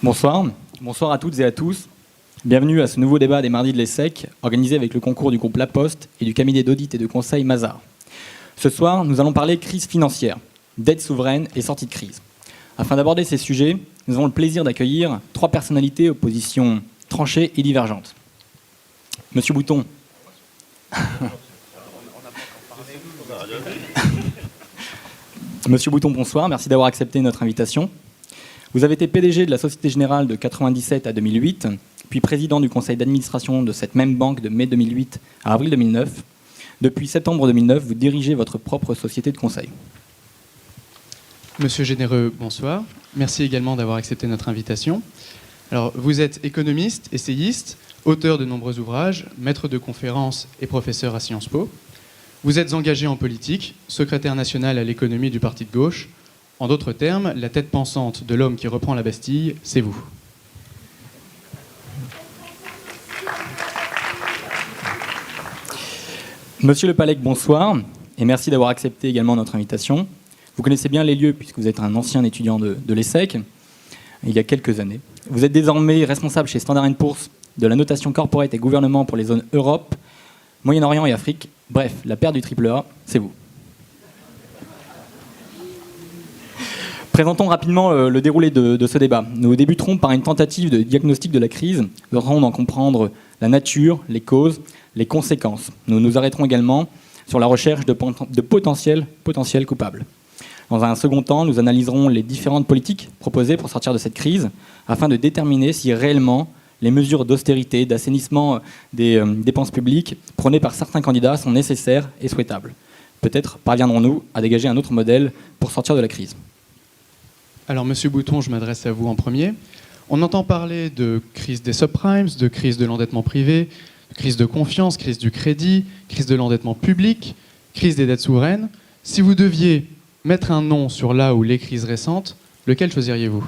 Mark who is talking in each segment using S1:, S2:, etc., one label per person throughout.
S1: Bonsoir. Bonsoir à toutes et à tous. Bienvenue à ce nouveau débat des mardis de l'ESSEC, organisé avec le concours du groupe La Poste et du cabinet d'audit et de conseil Mazars. Ce soir, nous allons parler crise financière, dette souveraine et sortie de crise. Afin d'aborder ces sujets, nous avons le plaisir d'accueillir 3 personnalités aux positions tranchées et divergentes. Monsieur Bouton. Monsieur Bouton, bonsoir. Merci d'avoir accepté notre invitation. Vous avez été PDG de la Société Générale de 1997 à 2008, puis président du conseil d'administration de cette même banque de mai 2008 à avril 2009. Depuis septembre 2009, vous dirigez votre propre société de conseil.
S2: Monsieur Généreux, bonsoir. Merci également d'avoir accepté notre invitation. Alors, vous êtes économiste, essayiste, auteur de nombreux ouvrages, maître de conférences et professeur à Sciences Po. Vous êtes engagé en politique, secrétaire national à l'économie du parti de gauche. En d'autres termes, la tête pensante de l'homme qui reprend la Bastille, c'est vous.
S1: Monsieur Le Pallec, bonsoir, et merci d'avoir accepté également notre invitation. Vous connaissez bien les lieux puisque vous êtes un ancien étudiant de l'ESSEC, il y a quelques années. Vous êtes désormais responsable chez Standard & Poor's de la notation corporate et gouvernement pour les zones Europe, Moyen-Orient et Afrique. Bref, la paire du triple A, c'est vous. Présentons rapidement le déroulé de ce débat. Nous débuterons par une tentative de diagnostic de la crise. Nous tenterons d'en comprendre la nature, les causes, les conséquences. Nous nous arrêterons également sur la recherche de potentiels coupables. Dans un second temps, nous analyserons les différentes politiques proposées pour sortir de cette crise afin de déterminer si réellement les mesures d'austérité, d'assainissement des dépenses publiques prônées par certains candidats sont nécessaires et souhaitables. Peut-être parviendrons-nous à dégager un autre modèle pour sortir de la crise.
S2: Alors, Monsieur Bouton, je m'adresse à vous en premier. On entend parler de crise des subprimes, de crise de l'endettement privé, de crise de confiance, crise du crédit, crise de l'endettement public, crise des dettes souveraines. Si vous deviez mettre un nom sur la ou les crises récentes, lequel choisiriez-vous ?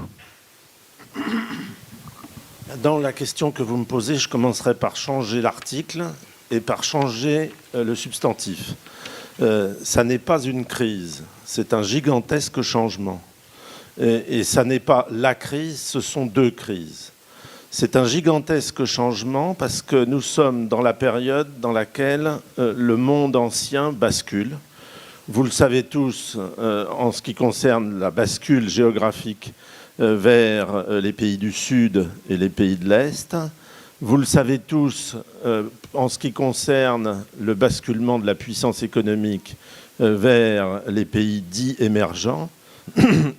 S3: Dans la question que vous me posez, je commencerai par changer l'article et par changer le substantif. Ça n'est pas une crise, c'est un gigantesque changement. Et ça n'est pas la crise, ce sont 2 crises. C'est un gigantesque changement parce que nous sommes dans la période dans laquelle le monde ancien bascule. Vous le savez tous, en ce qui concerne la bascule géographique vers les pays du Sud et les pays de l'Est. Vous le savez tous, en ce qui concerne le basculement de la puissance économique vers les pays dits émergents.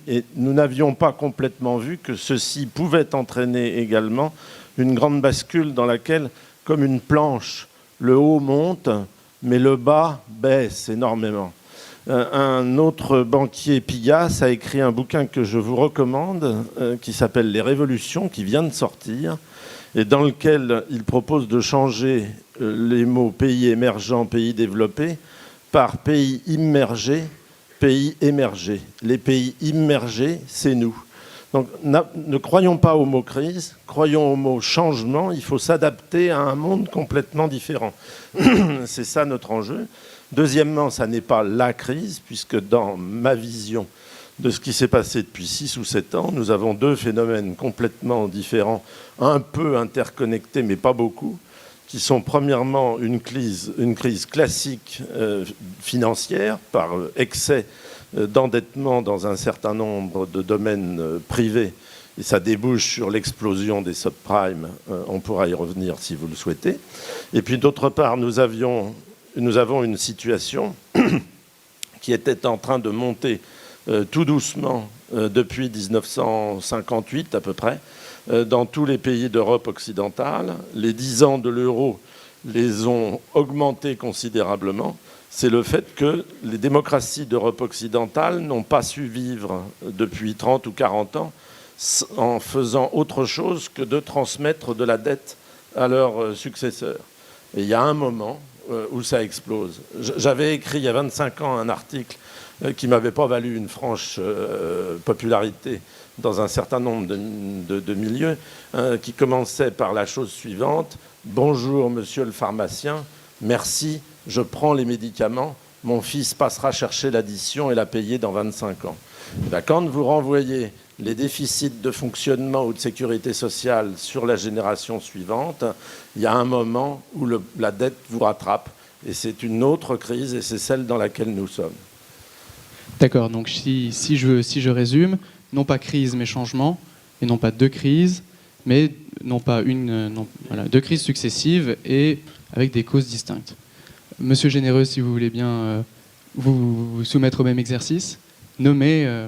S3: Et nous n'avions pas complètement vu que ceci pouvait entraîner également une grande bascule dans laquelle, comme une planche, le haut monte, mais le bas baisse énormément. Un autre banquier, Pigas, a écrit un bouquin que je vous recommande, qui s'appelle « Les révolutions », qui vient de sortir, et dans lequel il propose de changer les mots « pays émergents »,« pays développés » par « pays immergés », pays émergés. Les pays immergés, c'est nous. Donc ne croyons pas au mot crise, croyons au mot changement. Il faut s'adapter à un monde complètement différent. C'est ça notre enjeu. Deuxièmement, ça n'est pas la crise, puisque dans ma vision de ce qui s'est passé depuis 6 ou 7 ans, nous avons 2 phénomènes complètement différents, un peu interconnectés, mais pas beaucoup, qui sont premièrement une crise classique financière par excès d'endettement dans un certain nombre de domaines privés, et ça débouche sur l'explosion des subprimes. On pourra y revenir si vous le souhaitez. Et puis d'autre part, nous avons une situation qui était en train de monter tout doucement depuis 1958 à peu près, dans tous les pays d'Europe occidentale. Les 10 ans de l'euro les ont augmentés considérablement. C'est le fait que les démocraties d'Europe occidentale n'ont pas su vivre depuis 30 ou 40 ans en faisant autre chose que de transmettre de la dette à leurs successeurs. Et il y a un moment où ça explose. J'avais écrit il y a 25 ans un article qui ne m'avait pas valu une franche popularité dans un certain nombre de milieux, qui commençait par la chose suivante. « Bonjour, monsieur le pharmacien, merci, je prends les médicaments, mon fils passera chercher l'addition et la payer dans 25 ans. » Quand vous renvoyez les déficits de fonctionnement ou de sécurité sociale sur la génération suivante, il y a un moment où la dette vous rattrape. Et c'est une autre crise, et c'est celle dans laquelle nous sommes.
S2: D'accord, donc si je résume, non pas crise mais changement, et non pas deux crises, mais non pas deux crises successives et avec des causes distinctes. Monsieur Généreux, si vous voulez bien vous soumettre au même exercice, nommer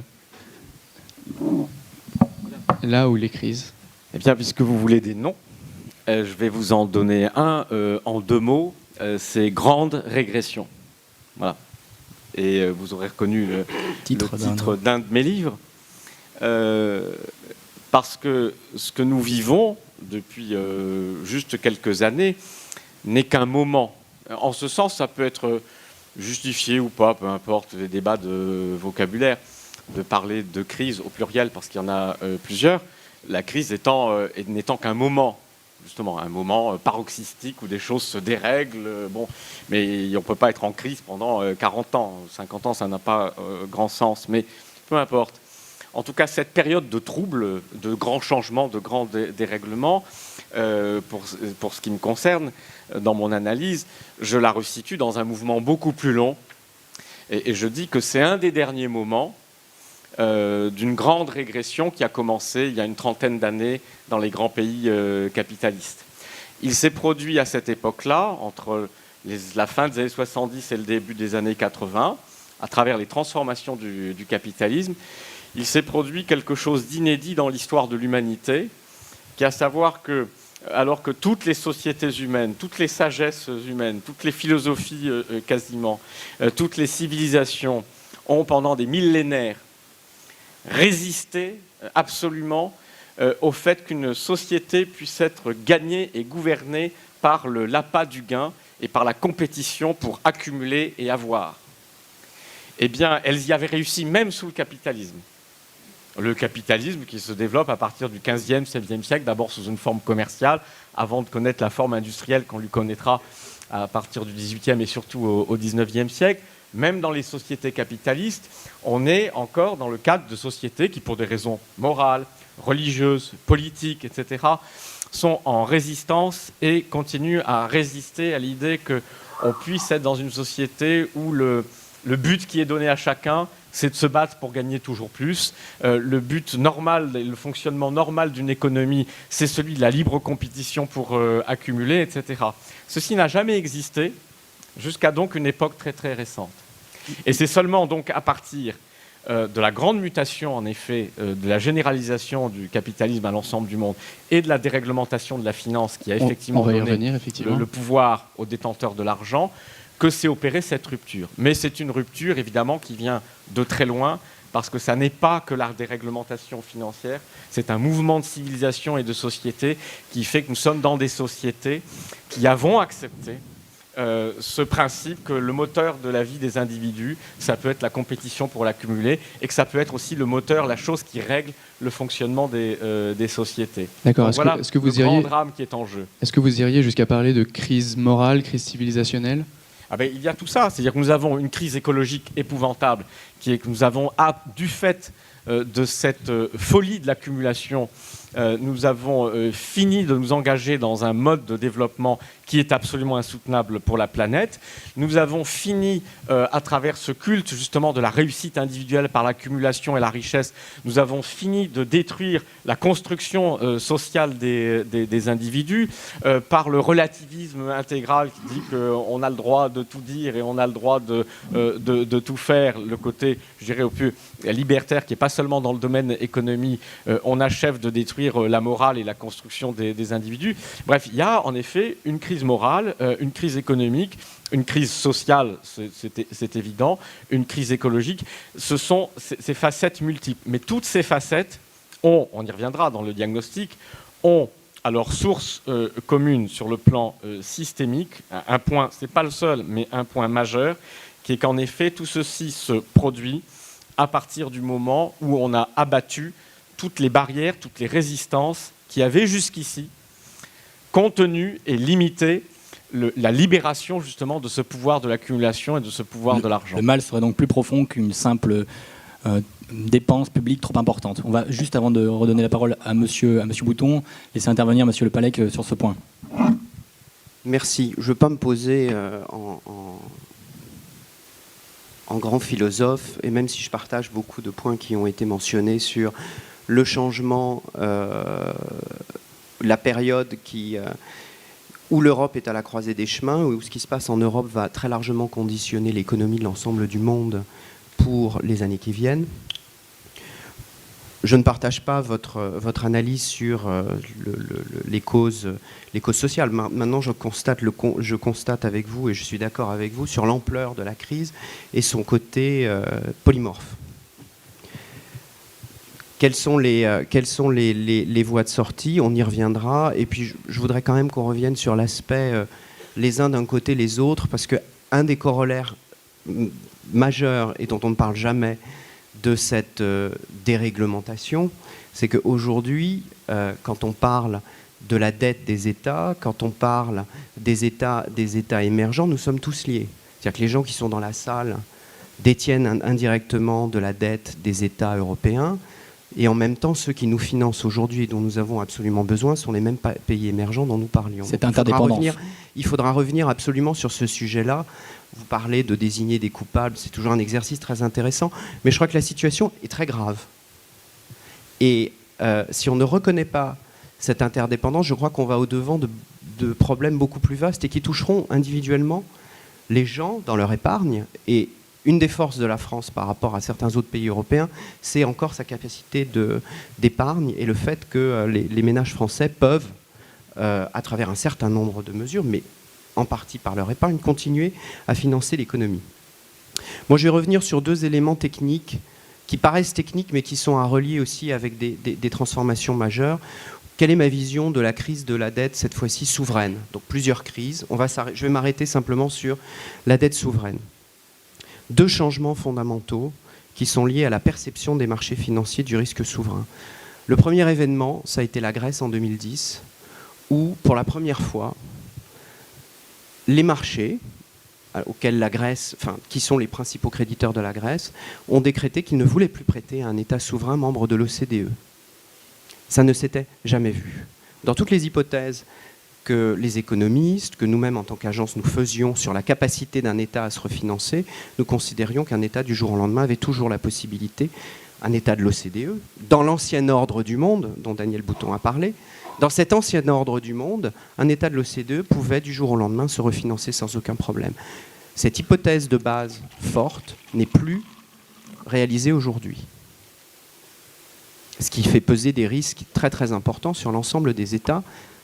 S2: là où les crises.
S4: Eh bien, puisque vous voulez des noms, je vais vous en donner un en 2 mots, c'est grande régression. Voilà. Et vous aurez reconnu le titre d'un de mes livres. Parce que ce que nous vivons depuis juste quelques années n'est qu'un moment. En ce sens, ça peut être justifié ou pas, peu importe les débats de vocabulaire, de parler de crise au pluriel, parce qu'il y en a plusieurs, la crise n'étant qu'un moment, justement, un moment paroxystique où des choses se dérèglent, mais on ne peut pas être en crise pendant 40 ans, 50 ans, ça n'a pas grand sens, mais peu importe. En tout cas, cette période de troubles, de grands changements, de grands dérèglements, pour ce qui me concerne, dans mon analyse, je la resitue dans un mouvement beaucoup plus long. Et je dis que c'est un des derniers moments d'une grande régression qui a commencé il y a une trentaine d'années dans les grands pays capitalistes. Il s'est produit à cette époque-là, entre la fin des années 70 et le début des années 80, à travers les transformations du capitalisme. Il s'est produit quelque chose d'inédit dans l'histoire de l'humanité, qui est à savoir que, alors que toutes les sociétés humaines, toutes les sagesses humaines, toutes les philosophies quasiment, toutes les civilisations ont pendant des millénaires résisté absolument au fait qu'une société puisse être gagnée et gouvernée par l'appât du gain et par la compétition pour accumuler et avoir. Eh bien, elles y avaient réussi même sous le capitalisme. Le capitalisme qui se développe à partir du 15e, 16e siècle, d'abord sous une forme commerciale, avant de connaître la forme industrielle qu'on lui connaîtra à partir du 18e et surtout au 19e siècle. Même dans les sociétés capitalistes, on est encore dans le cadre de sociétés qui, pour des raisons morales, religieuses, politiques, etc., sont en résistance et continuent à résister à l'idée qu'on puisse être dans une société où le but qui est donné à chacun, c'est de se battre pour gagner toujours plus. Le but normal, le fonctionnement normal d'une économie, c'est celui de la libre compétition pour accumuler, etc. Ceci n'a jamais existé jusqu'à donc une époque très très récente. Et c'est seulement donc à partir de la grande mutation, en effet, de la généralisation du capitalisme à l'ensemble du monde et de la déréglementation de la finance qui a effectivement donné le pouvoir aux détenteurs de l'argent, que s'est opérée cette rupture. Mais c'est une rupture, évidemment, qui vient de très loin, parce que ça n'est pas que la déréglementation financière, c'est un mouvement de civilisation et de société qui fait que nous sommes dans des sociétés qui avons accepté ce principe que le moteur de la vie des individus, ça peut être la compétition pour l'accumuler, et que ça peut être aussi le moteur, la chose qui règle le fonctionnement des sociétés.
S2: D'accord.
S4: Est-ce que vous iriez, grand drame qui est en jeu.
S2: Est-ce que vous iriez jusqu'à parler de crise morale, crise civilisationnelle ?
S4: Il y a tout ça, c'est-à-dire que nous avons une crise écologique épouvantable, qui est que nous avons, du fait de cette folie de l'accumulation, nous avons fini de nous engager dans un mode de développement qui est absolument insoutenable pour la planète. Nous avons fini, à travers ce culte justement de la réussite individuelle par l'accumulation et la richesse, nous avons fini de détruire la construction sociale des individus par le relativisme intégral qui dit qu'on a le droit de tout dire et on a le droit de tout faire. Le côté, je dirais, au plus libertaire qui n'est pas seulement dans le domaine économie, on achève de détruire la morale et la construction des individus. Bref, il y a en effet une crise morale, une crise économique, une crise sociale, c'est évident, une crise écologique. Ce sont ces facettes multiples. Mais toutes ces facettes ont, on y reviendra dans le diagnostic, ont à leur source commune sur le plan systémique, un point, ce n'est pas le seul, mais un point majeur, qui est qu'en effet, tout ceci se produit à partir du moment où on a abattu toutes les barrières, toutes les résistances qui avaient jusqu'ici contenu et limité la libération justement de ce pouvoir de l'accumulation et de ce pouvoir de l'argent.
S1: Le mal serait donc plus profond qu'une simple dépenses publiques trop importantes. On va juste, avant de redonner la parole à monsieur Bouton, laisser intervenir monsieur Le Pallec sur ce point.
S5: Merci. Je ne veux pas me poser en grand philosophe, et même si je partage beaucoup de points qui ont été mentionnés sur le changement, la période où l'Europe est à la croisée des chemins, où ce qui se passe en Europe va très largement conditionner l'économie de l'ensemble du monde pour les années qui viennent. Je ne partage pas votre analyse sur les causes sociales. Maintenant, je constate avec vous, et je suis d'accord avec vous, sur l'ampleur de la crise et son côté polymorphe. Quelles sont les voies de sortie? On y reviendra. Et puis, je voudrais quand même qu'on revienne sur l'aspect les uns d'un côté, les autres, parce qu'un des corollaires majeurs, et dont on ne parle jamais, de cette déréglementation, c'est qu'aujourd'hui, quand on parle de la dette des États, quand on parle des États émergents, nous sommes tous liés. C'est-à-dire que les gens qui sont dans la salle détiennent indirectement de la dette des États européens, et en même temps, ceux qui nous financent aujourd'hui et dont nous avons absolument besoin sont les mêmes pays émergents dont nous parlions.
S1: Cette interdépendance.
S5: Il faudra revenir absolument sur ce sujet-là. Vous parlez de désigner des coupables, c'est toujours un exercice très intéressant, mais je crois que la situation est très grave. Et si on ne reconnaît pas cette interdépendance, je crois qu'on va au-devant de problèmes beaucoup plus vastes et qui toucheront individuellement les gens dans leur épargne. Et une des forces de la France par rapport à certains autres pays européens, c'est encore sa capacité d'épargne et le fait que les ménages français peuvent, à travers un certain nombre de mesures, mais en partie par leur épargne, continuer à financer l'économie. Moi, je vais revenir sur deux éléments techniques qui paraissent techniques, mais qui sont à relier aussi avec des transformations majeures. Quelle est ma vision de la crise de la dette, cette fois-ci souveraine? Donc plusieurs crises. Je vais m'arrêter simplement sur la dette souveraine. Deux changements fondamentaux qui sont liés à la perception des marchés financiers du risque souverain. Le premier événement, ça a été la Grèce en 2010, où, pour la première fois, les marchés, auxquels la Grèce, qui sont les principaux créditeurs de la Grèce, ont décrété qu'ils ne voulaient plus prêter à un État souverain membre de l'OCDE. Ça ne s'était jamais vu. Dans toutes les hypothèses que les économistes, que nous-mêmes en tant qu'agence nous faisions sur la capacité d'un État à se refinancer, nous considérions qu'un État du jour au lendemain avait toujours la possibilité, un État de l'OCDE, dans l'ancien ordre du monde, dont Daniel Bouton a parlé, dans cet ancien ordre du monde, un État de l'OCDE pouvait du jour au lendemain se refinancer sans aucun problème. Cette hypothèse de base forte n'est plus réalisée aujourd'hui. Ce qui fait peser des risques très très importants sur l'ensemble des États,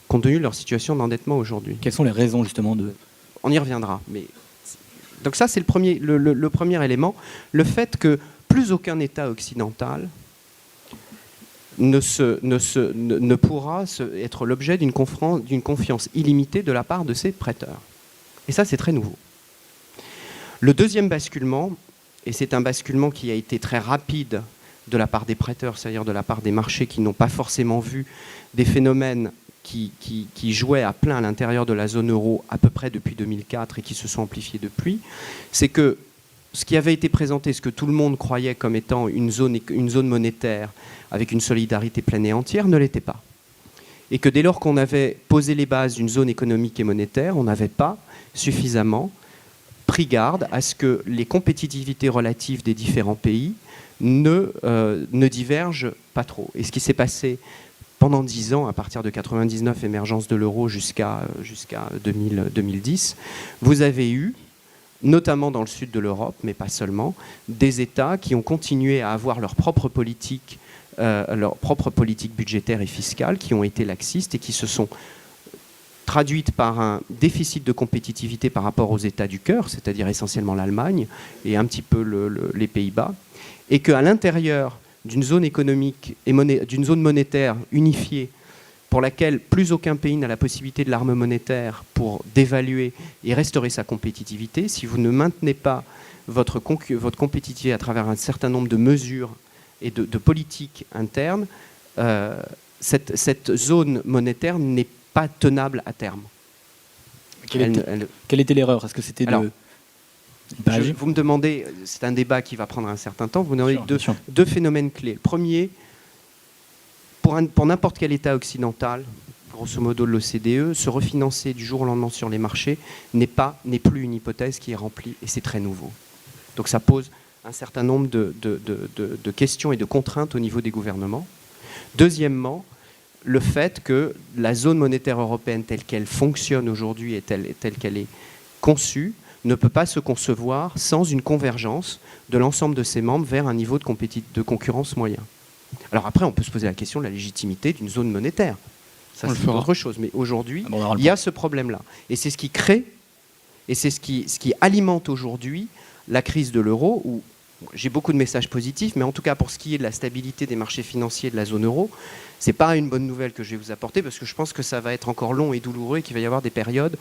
S5: compte tenu de leur situation d'endettement aujourd'hui.
S1: Quelles sont les raisons justement de...
S5: On y reviendra. Donc ça, c'est le premier élément. Le fait que plus aucun État occidental ne pourra être l'objet d'une confiance illimitée de la part de ses prêteurs. Et ça, c'est très nouveau. Le deuxième basculement, et c'est un basculement qui a été très rapide de la part des prêteurs, c'est-à-dire de la part des marchés qui n'ont pas forcément vu des phénomènes qui jouaient à plein à l'intérieur de la zone euro à peu près depuis 2004 et qui se sont amplifiés depuis, c'est que ce qui avait été présenté, ce que tout le monde croyait comme étant une zone monétaire avec une solidarité pleine et entière, ne l'était pas. Et que dès lors qu'on avait posé les bases d'une zone économique et monétaire, on n'avait pas suffisamment pris garde à ce que les compétitivités relatives des différents pays ne divergent pas trop. Et ce qui s'est passé pendant 10 ans, à partir de 1999, émergence de l'euro jusqu'à 2010, vous avez eu, notamment dans le sud de l'Europe, mais pas seulement, des États qui ont continué à avoir leur propre politique budgétaire et fiscale, qui ont été laxistes et qui se sont traduites par un déficit de compétitivité par rapport aux États du cœur, c'est-à-dire essentiellement l'Allemagne et un petit peu les Pays-Bas, et qu'à l'intérieur d'une zone économique et d'une zone monétaire unifiée, pour laquelle plus aucun pays n'a la possibilité de l'arme monétaire pour dévaluer et restaurer sa compétitivité, si vous ne maintenez pas votre compétitivité à travers un certain nombre de mesures et de politiques internes, cette zone monétaire n'est pas tenable à terme.
S1: Quelle était l'erreur? Est-ce que c'était
S5: Vous me demandez, c'est un débat qui va prendre un certain temps, vous me demandez deux phénomènes clés. Le premier, pour n'importe quel État occidental, grosso modo de l'OCDE, se refinancer du jour au lendemain sur les marchés n'est plus une hypothèse qui est remplie, et c'est très nouveau. Donc ça pose un certain nombre de questions et de contraintes au niveau des gouvernements. Deuxièmement, le fait que la zone monétaire européenne telle qu'elle fonctionne aujourd'hui et telle qu'elle est conçue ne peut pas se concevoir sans une convergence de l'ensemble de ses membres vers un niveau de concurrence moyen. Alors après, on peut se poser la question de la légitimité d'une zone monétaire. Ça, c'est autre chose. Mais aujourd'hui, il y a ce problème-là. Et c'est ce qui crée, et c'est ce qui alimente aujourd'hui la crise de l'euro, où j'ai beaucoup de messages positifs, mais en tout cas, pour ce qui est de la stabilité des marchés financiers de la zone euro, ce n'est pas une bonne nouvelle que je vais vous apporter, parce que je pense que ça va être encore long et douloureux et qu'il va y avoir des périodes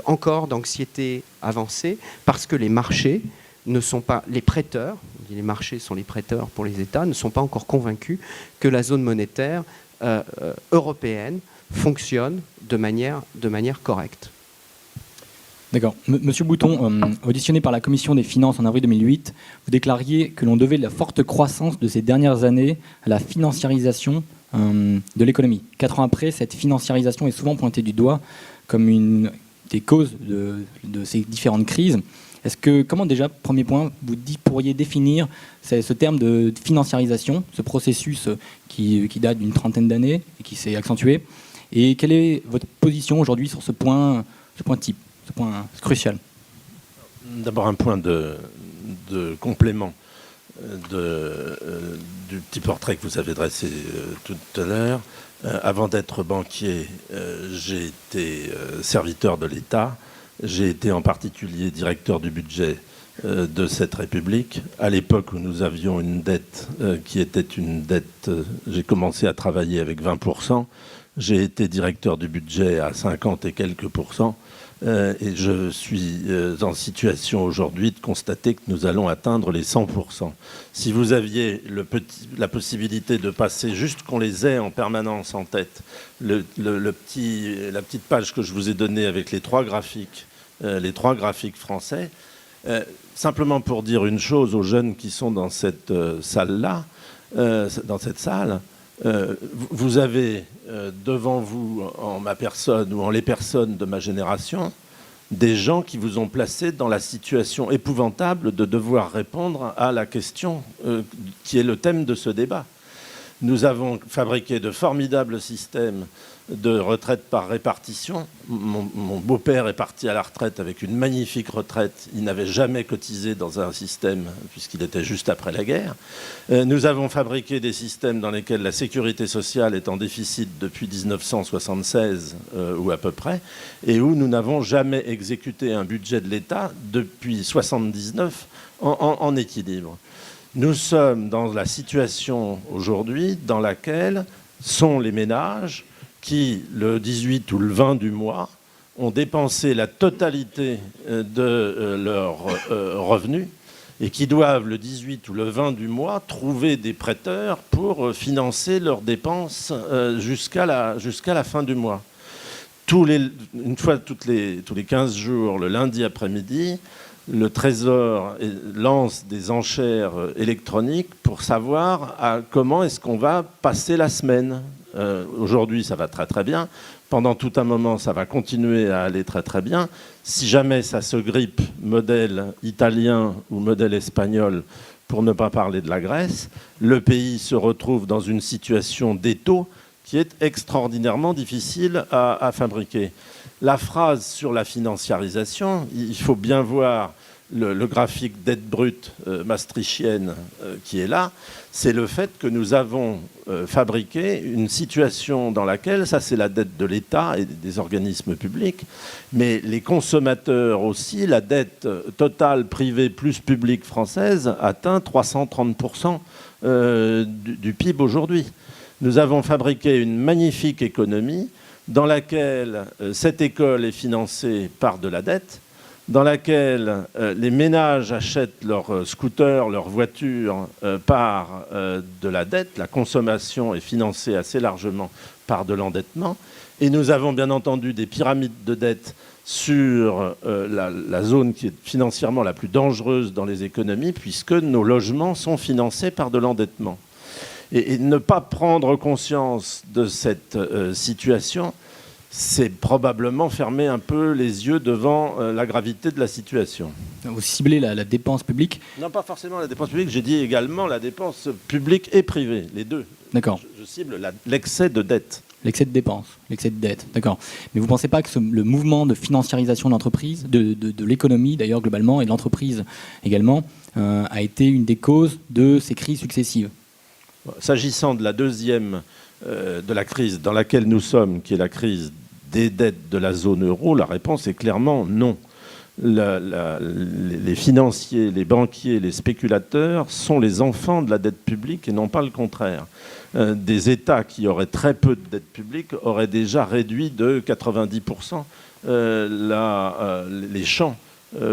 S5: encore d'anxiété avancée, parce que les marchés ne sont pas, les prêteurs, les marchés sont les prêteurs pour les États, ne sont pas encore convaincus que la zone monétaire européenne fonctionne de manière correcte.
S1: D'accord. Monsieur Bouton, auditionné par la Commission des finances en avril 2008, vous déclariez que l'on devait la forte croissance de ces dernières années à la financiarisation de l'économie. 4 ans après, cette financiarisation est souvent pointée du doigt comme une des causes de ces différentes crises. Comment déjà, premier point, vous pourriez définir ce terme de financiarisation, ce processus qui date d'une trentaine d'années et qui s'est accentué, et quelle est votre position aujourd'hui sur ce point type, ce point crucial?
S3: D'abord un point de complément du petit portrait que vous avez dressé tout à l'heure. Avant d'être banquier, j'ai été serviteur de l'État. J'ai été en particulier directeur du budget de cette République. À l'époque où nous avions une dette qui était une dette, j'ai commencé à travailler avec 20%. J'ai été directeur du budget à 50 et quelques %. Et je suis en situation aujourd'hui de constater que nous allons atteindre les 100%. Si vous aviez la possibilité de passer, juste qu'on les ait en permanence en tête, la petite page que je vous ai donnée avec les trois graphiques français, simplement pour dire une chose aux jeunes qui sont dans cette salle-là, vous avez devant vous, en ma personne ou en les personnes de ma génération, des gens qui vous ont placé dans la situation épouvantable de devoir répondre à la question qui est le thème de ce débat. Nous avons fabriqué de formidables systèmes de retraite par répartition. Mon beau-père est parti à la retraite avec une magnifique retraite. Il n'avait jamais cotisé dans un système puisqu'il était juste après la guerre. Nous avons fabriqué des systèmes dans lesquels la sécurité sociale est en déficit depuis 1976 ou à peu près, et où nous n'avons jamais exécuté un budget de l'État depuis 1979 en équilibre. Nous sommes dans la situation aujourd'hui dans laquelle sont les ménages qui, le 18 ou le 20 du mois, ont dépensé la totalité de leurs revenus et qui doivent, le 18 ou le 20 du mois, trouver des prêteurs pour financer leurs dépenses jusqu'à la fin du mois. Une fois tous les 15 jours, le lundi après-midi, le Trésor lance des enchères électroniques pour savoir comment est-ce qu'on va passer la semaine. Aujourd'hui, ça va très très bien. Pendant tout un moment, ça va continuer à aller très très bien. Si jamais ça se grippe, modèle italien ou modèle espagnol, pour ne pas parler de la Grèce, le pays se retrouve dans une situation d'étau qui est extraordinairement difficile à fabriquer. La phrase sur la financiarisation, il faut bien voir le graphique dette brute maastrichtienne qui est là, c'est le fait que nous avons fabriqué une situation dans laquelle, ça c'est la dette de l'État et des organismes publics, mais les consommateurs aussi, la dette totale privée plus publique française atteint 330% du PIB aujourd'hui. Nous avons fabriqué une magnifique économie dans laquelle cette école est financée par de la dette, dans laquelle les ménages achètent leurs scooters, leurs voitures par de la dette. La consommation est financée assez largement par de l'endettement. Et nous avons bien entendu des pyramides de dette sur la zone qui est financièrement la plus dangereuse dans les économies, puisque nos logements sont financés par de l'endettement. Et ne pas prendre conscience de cette situation, c'est probablement fermer un peu les yeux devant la gravité de la situation.
S1: Vous ciblez la dépense publique.
S3: Non, pas forcément la dépense publique, j'ai dit également la dépense publique et privée, les deux.
S1: D'accord.
S3: Je cible l'excès de dette.
S1: L'excès de dépenses, l'excès de dette, d'accord. Mais vous ne pensez pas que le mouvement de financiarisation de l'entreprise, de l'économie d'ailleurs globalement, et de l'entreprise également, a été une des causes de ces crises successives?
S3: S'agissant de la deuxième, de la crise dans laquelle nous sommes, qui est la crise des dettes de la zone euro, la réponse est clairement non. Les financiers, les banquiers, les spéculateurs sont les enfants de la dette publique et non pas le contraire. Des États qui auraient très peu de dette publique auraient déjà réduit de 90% les champs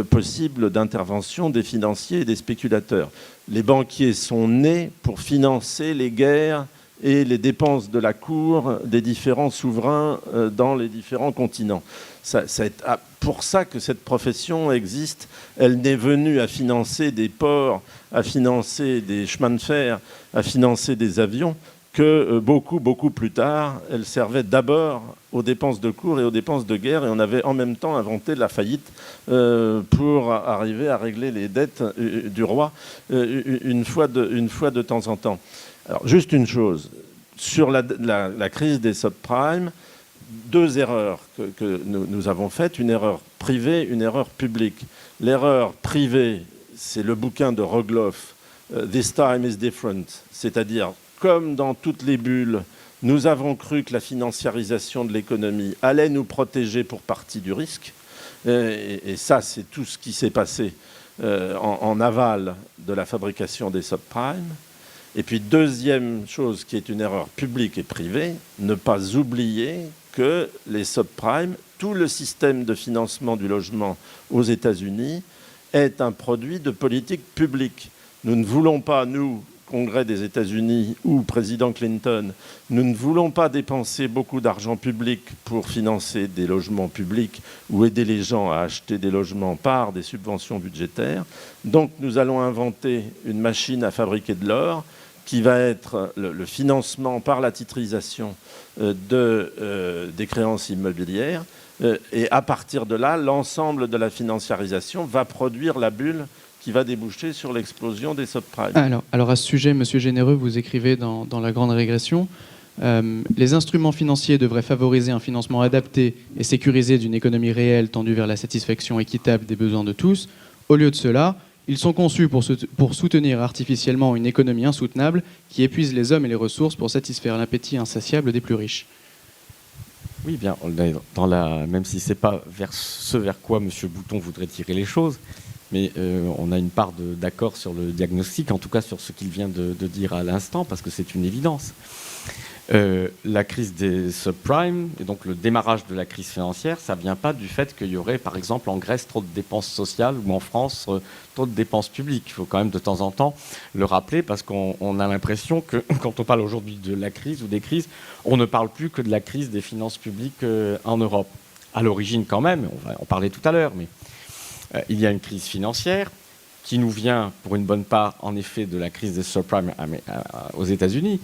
S3: possibles d'intervention des financiers et des spéculateurs. Les banquiers sont nés pour financer les guerres et les dépenses de la cour des différents souverains dans les différents continents. C'est pour ça que cette profession existe. Elle n'est venue à financer des ports, à financer des chemins de fer, à financer des avions, que beaucoup plus tard, elle servait d'abord aux dépenses de cour et aux dépenses de guerre, et on avait en même temps inventé la faillite pour arriver à régler les dettes du roi une fois de temps en temps. Alors, juste une chose, sur la crise des subprimes, deux erreurs que nous avons faites, une erreur privée, une erreur publique. L'erreur privée, c'est le bouquin de Rogloff, This Time is Different, c'est-à-dire, comme dans toutes les bulles, nous avons cru que la financiarisation de l'économie allait nous protéger pour partie du risque, et ça, c'est tout ce qui s'est passé en aval de la fabrication des subprimes. Et puis, deuxième chose qui est une erreur publique et privée, ne pas oublier que les subprimes, tout le système de financement du logement aux États-Unis est un produit de politique publique. Nous ne voulons pas, nous, Congrès des États-Unis ou président Clinton, nous ne voulons pas dépenser beaucoup d'argent public pour financer des logements publics ou aider les gens à acheter des logements par des subventions budgétaires. Donc nous allons inventer une machine à fabriquer de l'or qui va être le financement par la titrisation des créances immobilières. Et à partir de là, l'ensemble de la financiarisation va produire la bulle qui va déboucher sur l'explosion des subprimes.
S2: Alors à ce sujet, Monsieur Généreux, vous écrivez dans La Grande Régression, les instruments financiers devraient favoriser un financement adapté et sécurisé d'une économie réelle tendue vers la satisfaction équitable des besoins de tous. Au lieu de cela, ils sont conçus pour soutenir artificiellement une économie insoutenable qui épuise les hommes et les ressources pour satisfaire l'appétit insatiable des plus riches.
S4: Oui, bien, même si ce n'est pas vers quoi M. Bouton voudrait tirer les choses, mais on a une part d'accord sur le diagnostic, en tout cas sur ce qu'il vient de dire à l'instant, parce que c'est une évidence. La crise des subprimes, et donc le démarrage de la crise financière, ça ne vient pas du fait qu'il y aurait, par exemple, en Grèce, trop de dépenses sociales, ou en France, trop de dépenses publiques. Il faut quand même de temps en temps le rappeler, parce qu'on a l'impression que, quand on parle aujourd'hui de la crise ou des crises, on ne parle plus que de la crise des finances publiques en Europe. À l'origine, quand même, on va en parler tout à l'heure, mais il y a une crise financière qui nous vient pour une bonne part, en effet, de la crise des subprimes aux États-Unis.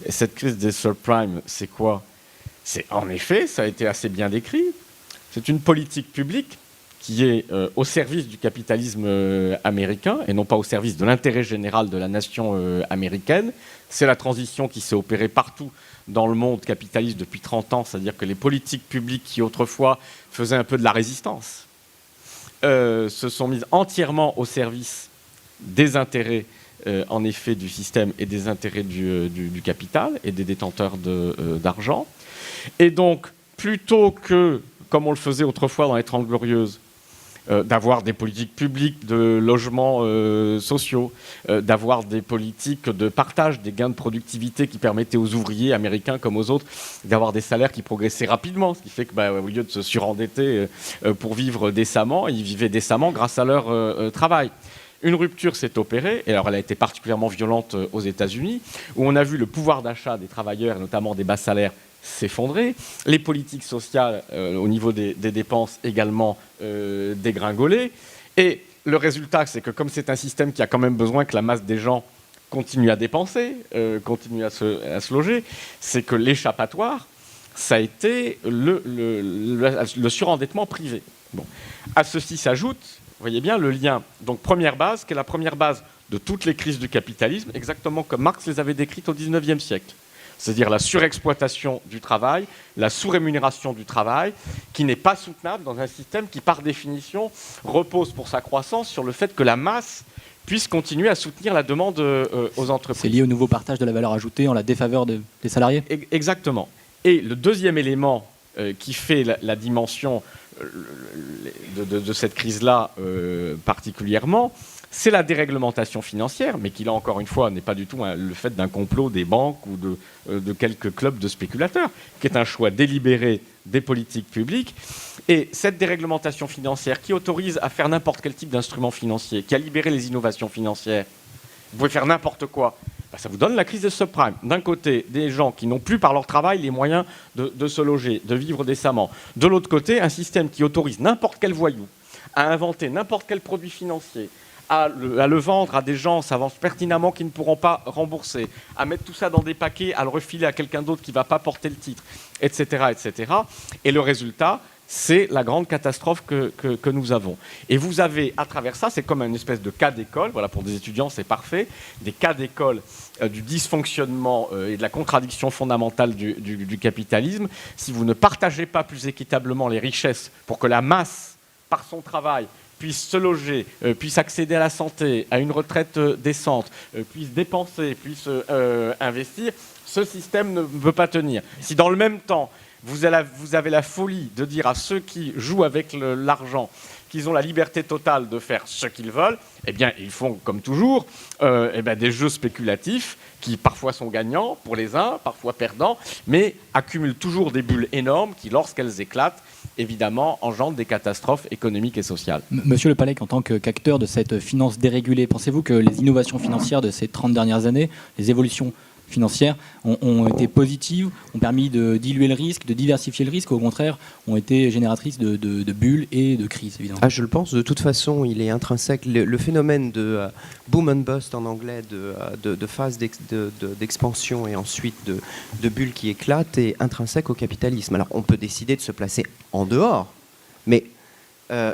S4: Et cette crise des subprimes, c'est quoi? C'est, en effet, ça a été assez bien décrit, c'est une politique publique qui est au service du capitalisme américain et non pas au service de l'intérêt général de la nation américaine. C'est la transition qui s'est opérée partout dans le monde capitaliste depuis 30 ans, c'est-à-dire que les politiques publiques qui autrefois faisaient un peu de la résistance se sont mises entièrement au service des intérêts en effet du système et des intérêts du capital et des détenteurs d'argent. Et donc, plutôt que, comme on le faisait autrefois dans les 30 Glorieuses, d'avoir des politiques publiques de logements sociaux, d'avoir des politiques de partage des gains de productivité qui permettaient aux ouvriers américains comme aux autres d'avoir des salaires qui progressaient rapidement, ce qui fait qu'au lieu de se surendetter pour vivre décemment, ils vivaient décemment grâce à leur travail. Une rupture s'est opérée, et alors elle a été particulièrement violente aux États-Unis, où on a vu le pouvoir d'achat des travailleurs, et notamment des bas salaires, s'effondrer, les politiques sociales au niveau des dépenses également dégringoler. Et le résultat, c'est que comme c'est un système qui a quand même besoin que la masse des gens continue à dépenser, continue à se loger, c'est que l'échappatoire, ça a été le surendettement privé. Bon. À ceci s'ajoute, vous voyez bien, le lien, donc première base, qui est la première base de toutes les crises du capitalisme, exactement comme Marx les avait décrites au XIXe siècle. C'est-à-dire la surexploitation du travail, la sous-rémunération du travail, qui n'est pas soutenable dans un système qui, par définition, repose pour sa croissance sur le fait que la masse puisse continuer à soutenir la demande aux entreprises.
S1: C'est lié au nouveau partage de la valeur ajoutée en la défaveur des salariés ?
S4: Exactement. Et le deuxième élément qui fait la dimension de cette crise-là particulièrement, c'est la déréglementation financière, mais qui, là, encore une fois, n'est pas du tout le fait d'un complot des banques ou de quelques clubs de spéculateurs, qui est un choix délibéré des politiques publiques. Et cette déréglementation financière qui autorise à faire n'importe quel type d'instrument financier, qui a libéré les innovations financières, vous pouvez faire n'importe quoi, ça vous donne la crise des subprimes. D'un côté, des gens qui n'ont plus par leur travail les moyens de se loger, de vivre décemment. De l'autre côté, un système qui autorise n'importe quel voyou à inventer n'importe quel produit financier, à le vendre à des gens savant pertinemment qu'ils ne pourront pas rembourser, à mettre tout ça dans des paquets, à le refiler à quelqu'un d'autre qui ne va pas porter le titre, etc., etc. Et le résultat, c'est la grande catastrophe que nous avons. Et vous avez, à travers ça, c'est comme une espèce de cas d'école, voilà, pour des étudiants, c'est parfait, des cas d'école du dysfonctionnement et de la contradiction fondamentale du capitalisme. Si vous ne partagez pas plus équitablement les richesses pour que la masse, par son travail, puisse se loger, puisse accéder à la santé, à une retraite décente, puisse dépenser, puisse investir, ce système ne peut pas tenir. Si dans le même temps, vous avez la folie de dire à ceux qui jouent avec l'argent qu'ils ont la liberté totale de faire ce qu'ils veulent, eh bien, ils font, comme toujours, des jeux spéculatifs qui parfois sont gagnants pour les uns, parfois perdants, mais accumulent toujours des bulles énormes qui, lorsqu'elles éclatent, évidemment, engendrent des catastrophes économiques et sociales.
S1: Monsieur Le Pallec, en tant qu'acteur de cette finance dérégulée, pensez-vous que les innovations financières de ces 30 dernières années, les évolutions financières ont été positives, ont permis de diluer le risque, de diversifier le risque, ou au contraire, ont été génératrices de bulles et de crises, évidemment?
S5: Je le pense. De toute façon, il est intrinsèque. Le phénomène de boom and bust en anglais, de phase d'expansion et ensuite de bulles qui éclatent, est intrinsèque au capitalisme. Alors, on peut décider de se placer en dehors, mais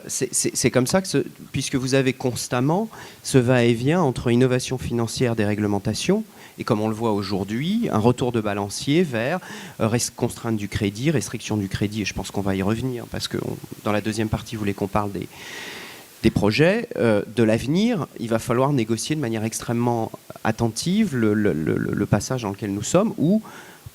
S5: c'est comme ça que, puisque vous avez constamment ce va-et-vient entre innovation financière, déréglementation, et comme on le voit aujourd'hui, un retour de balancier vers contrainte du crédit, restriction du crédit, et je pense qu'on va y revenir, parce que dans la deuxième partie, vous voulez qu'on parle des projets, de l'avenir. Il va falloir négocier de manière extrêmement attentive le passage dans lequel nous sommes, où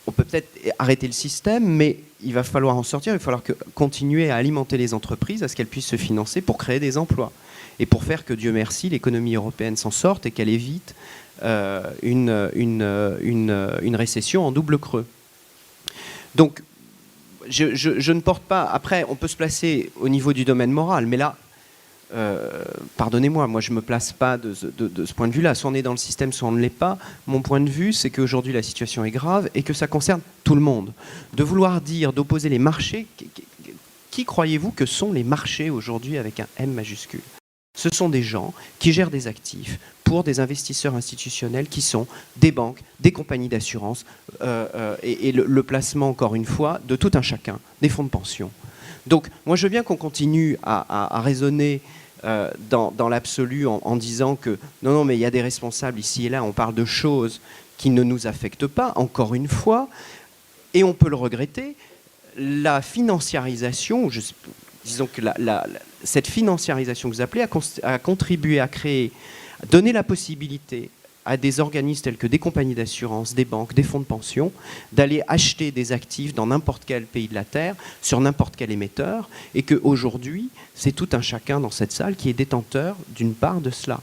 S5: on peut peut-être arrêter le système, mais il va falloir en sortir, il va falloir continuer à alimenter les entreprises, à ce qu'elles puissent se financer pour créer des emplois, et pour faire que, Dieu merci, l'économie européenne s'en sorte et qu'elle évite une récession en double creux. Donc, je ne porte pas... Après, on peut se placer au niveau du domaine moral, mais là, pardonnez-moi, moi je ne me place pas de ce point de vue-là. Soit on est dans le système, soit on ne l'est pas. Mon point de vue, c'est qu'aujourd'hui la situation est grave et que ça concerne tout le monde. De vouloir dire, d'opposer les marchés, qui croyez-vous que sont les marchés aujourd'hui avec un M majuscule? Ce sont des gens qui gèrent des actifs pour des investisseurs institutionnels qui sont des banques, des compagnies d'assurance et le placement, encore une fois, de tout un chacun, des fonds de pension. Donc, moi, je veux bien qu'on continue à raisonner dans l'absolu en disant que non, mais il y a des responsables ici et là, on parle de choses qui ne nous affectent pas, encore une fois, et on peut le regretter. La financiarisation, disons que cette financiarisation que vous appelez a contribué à créer, à donner la possibilité à des organismes tels que des compagnies d'assurance, des banques, des fonds de pension, d'aller acheter des actifs dans n'importe quel pays de la Terre, sur n'importe quel émetteur, et qu'aujourd'hui, c'est tout un chacun dans cette salle qui est détenteur d'une part de cela.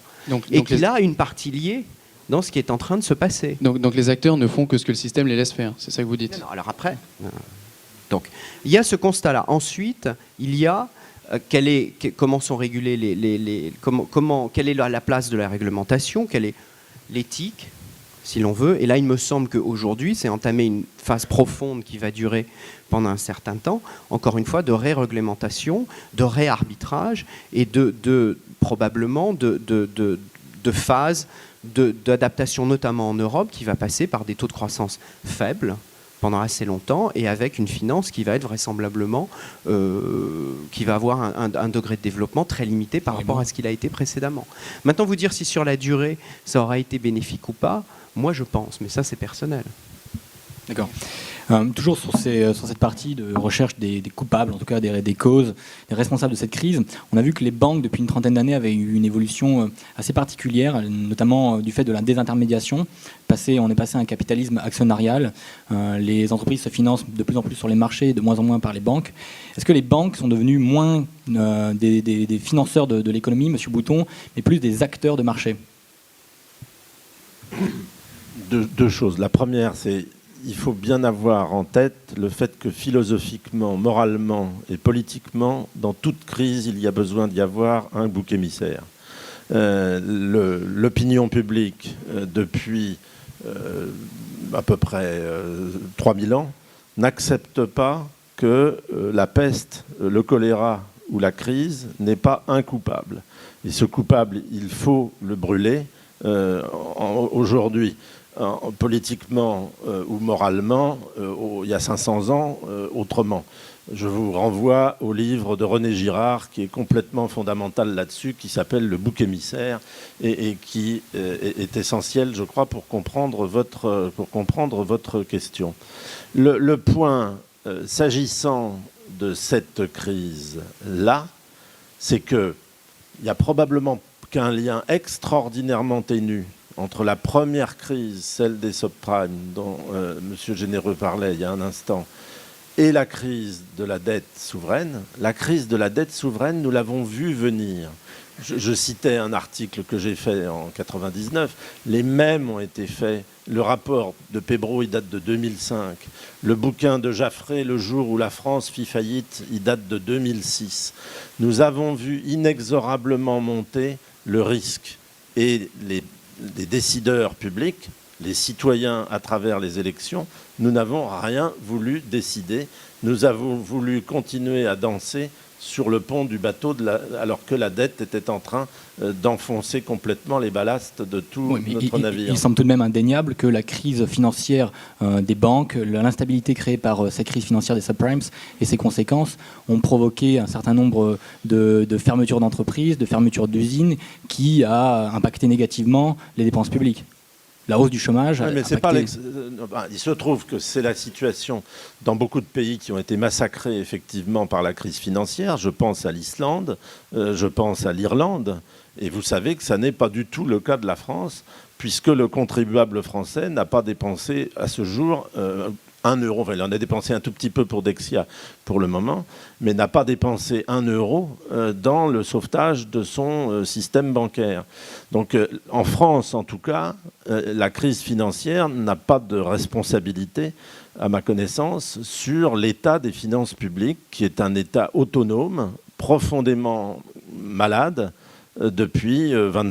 S5: Et qu'il a une partie liée dans ce qui est en train de se passer.
S2: Donc les acteurs ne font que ce que le système les laisse faire, c'est ça que vous dites?
S5: Non, alors après... Donc, il y a ce constat-là. Ensuite, il y a comment sont régulés quelle est la place de la réglementation, quelle est l'éthique. si l'on veut. Et là, il me semble qu'aujourd'hui, c'est entamer une phase profonde qui va durer pendant un certain temps, encore une fois, de réréglementation, de réarbitrage et probablement de phase d'adaptation, notamment en Europe, qui va passer par des taux de croissance faibles pendant assez longtemps et avec une finance qui va être vraisemblablement, qui va avoir un degré de développement très limité par rapport à ce qu'il a été précédemment. Maintenant, vous dire si sur la durée, ça aura été bénéfique ou pas, moi je pense, mais ça c'est personnel.
S1: D'accord. Toujours sur cette partie de recherche des coupables, en tout cas des causes, des responsables de cette crise, on a vu que les banques, depuis une trentaine d'années, avaient eu une évolution assez particulière, notamment du fait de la désintermédiation. On est passé à un capitalisme actionnarial. Les entreprises se financent de plus en plus sur les marchés, de moins en moins par les banques. Est-ce que les banques sont devenues moins des financeurs de l'économie, Monsieur Bouton, mais plus des acteurs de marché?
S3: Deux choses. La première, c'est il faut bien avoir en tête le fait que philosophiquement, moralement et politiquement, dans toute crise, il y a besoin d'y avoir un bouc émissaire. L'opinion publique, depuis à peu près 3000 ans, n'accepte pas que la peste, le choléra ou la crise n'est pas un coupable. Et ce coupable, il faut le brûler. Aujourd'hui, politiquement ou moralement, il y a 500 ans, autrement. Je vous renvoie au livre de René Girard, qui est complètement fondamental là-dessus, qui s'appelle Le bouc émissaire, et qui est essentiel, je crois, pour comprendre votre question. Le point, s'agissant de cette crise-là, c'est qu'il n'y a probablement qu'un lien extraordinairement ténu entre la première crise, celle des subprimes, dont M. Généreux parlait il y a un instant, et la crise de la dette souveraine. La crise de la dette souveraine, nous l'avons vu venir. Je citais un article que j'ai fait en 99. Les mêmes ont été faits. Le rapport de Pébro, il date de 2005. Le bouquin de Jaffray, Le jour où la France fit faillite, il date de 2006. Nous avons vu inexorablement monter le risque. Et les décideurs publics, les citoyens à travers les élections, nous n'avons rien voulu décider. Nous avons voulu continuer à danser sur le pont du bateau alors que la dette était en train d'enfoncer complètement les ballasts de tout notre navire.
S1: Il semble tout de même indéniable que la crise financière des banques, l'instabilité créée par cette crise financière des subprimes et ses conséquences ont provoqué un certain nombre de fermetures d'entreprises, de fermetures d'usines qui a impacté négativement les dépenses publiques. La hausse du chômage.
S3: Oui, mais il se trouve que c'est la situation dans beaucoup de pays qui ont été massacrés effectivement par la crise financière. Je pense à l'Islande, je pense à l'Irlande. Et vous savez que ça n'est pas du tout le cas de la France, puisque le contribuable français n'a pas dépensé à ce jour 1 euro. Enfin, il en a dépensé un tout petit peu pour Dexia pour le moment, mais n'a pas dépensé 1 euro dans le sauvetage de son système bancaire. Donc en France, en tout cas, la crise financière n'a pas de responsabilité, à ma connaissance, sur l'état des finances publiques, qui est un état autonome, profondément malade, depuis en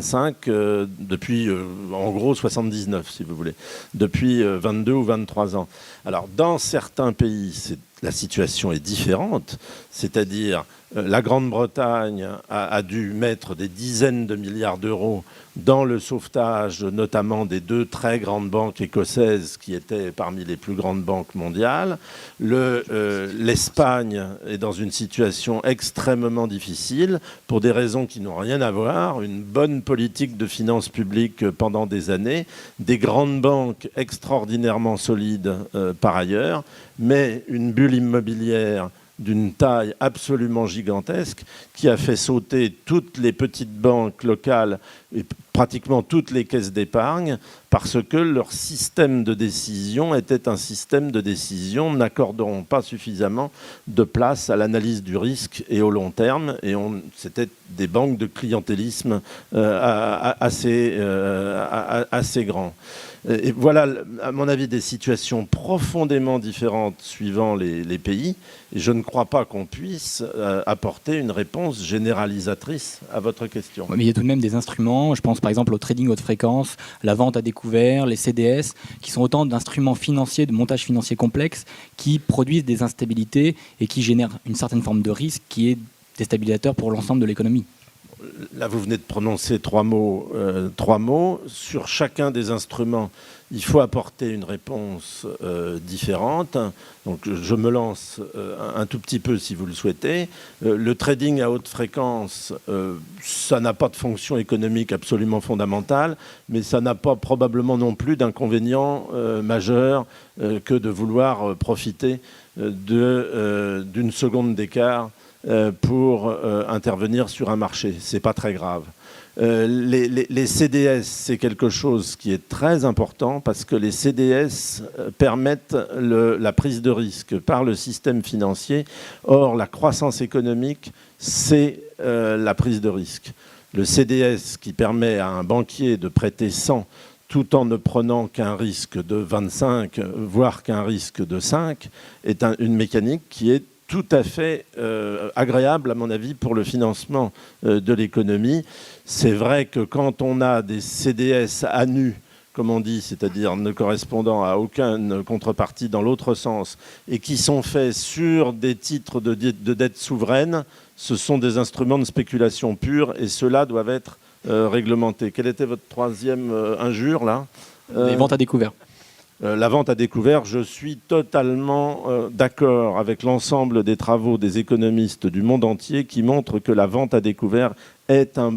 S3: gros 79, si vous voulez, depuis 22 ou 23 ans. Alors, dans certains pays, la situation est différente, c'est-à-dire la Grande-Bretagne a dû mettre des dizaines de milliards d'euros dans le sauvetage, notamment des 2 très grandes banques écossaises qui étaient parmi les plus grandes banques mondiales. L'Espagne est dans une situation extrêmement difficile pour des raisons qui n'ont rien à voir. Une bonne politique de finances publiques pendant des années, des grandes banques extraordinairement solides par ailleurs, mais une bulle immobilière d'une taille absolument gigantesque qui a fait sauter toutes les petites banques locales et pratiquement toutes les caisses d'épargne parce que leur système de décision était un système de décision n'accordant pas suffisamment de place à l'analyse du risque et au long terme. Et c'était des banques de clientélisme assez grands. Et voilà, à mon avis, des situations profondément différentes suivant les pays. Et je ne crois pas qu'on puisse apporter une réponse généralisatrice à votre question.
S1: Mais il y a tout de même des instruments, je pense par exemple au trading haute fréquence, la vente à découvert, les CDS, qui sont autant d'instruments financiers, de montage financier complexe, qui produisent des instabilités et qui génèrent une certaine forme de risque qui est déstabilisateur pour l'ensemble de l'économie.
S3: Là, vous venez de prononcer trois mots. Sur chacun des instruments, il faut apporter une réponse différente. Donc, je me lance un tout petit peu, si vous le souhaitez. Le trading à haute fréquence, ça n'a pas de fonction économique absolument fondamentale, mais ça n'a pas probablement non plus d'inconvénient majeur que de vouloir profiter d'une seconde d'écart pour intervenir sur un marché. Ce n'est pas très grave. Les CDS, c'est quelque chose qui est très important parce que les CDS permettent la prise de risque par le système financier. Or, la croissance économique, c'est la prise de risque. Le CDS qui permet à un banquier de prêter 100 tout en ne prenant qu'un risque de 25, voire qu'un risque de 5, est une mécanique qui est tout à fait agréable, à mon avis, pour le financement de l'économie. C'est vrai que quand on a des CDS à nu, comme on dit, c'est-à-dire ne correspondant à aucune contrepartie dans l'autre sens, et qui sont faits sur des titres de dette souveraine, ce sont des instruments de spéculation pure, et ceux-là doivent être réglementés. Quelle était votre troisième injure, là
S1: Les ventes à découvert.
S3: La vente à découvert, je suis totalement d'accord avec l'ensemble des travaux des économistes du monde entier qui montrent que la vente à découvert est un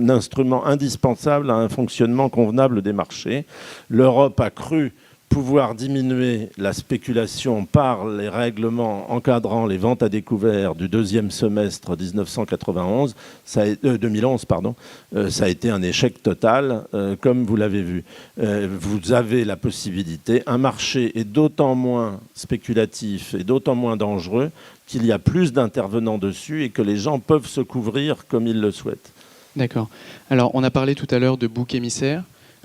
S3: instrument indispensable à un fonctionnement convenable des marchés. L'Europe a cru pouvoir diminuer la spéculation par les règlements encadrant les ventes à découvert du deuxième semestre 2011, ça a été un échec total, comme vous l'avez vu. Vous avez la possibilité, un marché est d'autant moins spéculatif et d'autant moins dangereux qu'il y a plus d'intervenants dessus et que les gens peuvent se couvrir comme ils le souhaitent.
S2: D'accord. Alors, on a parlé tout à l'heure de boucs émissaires.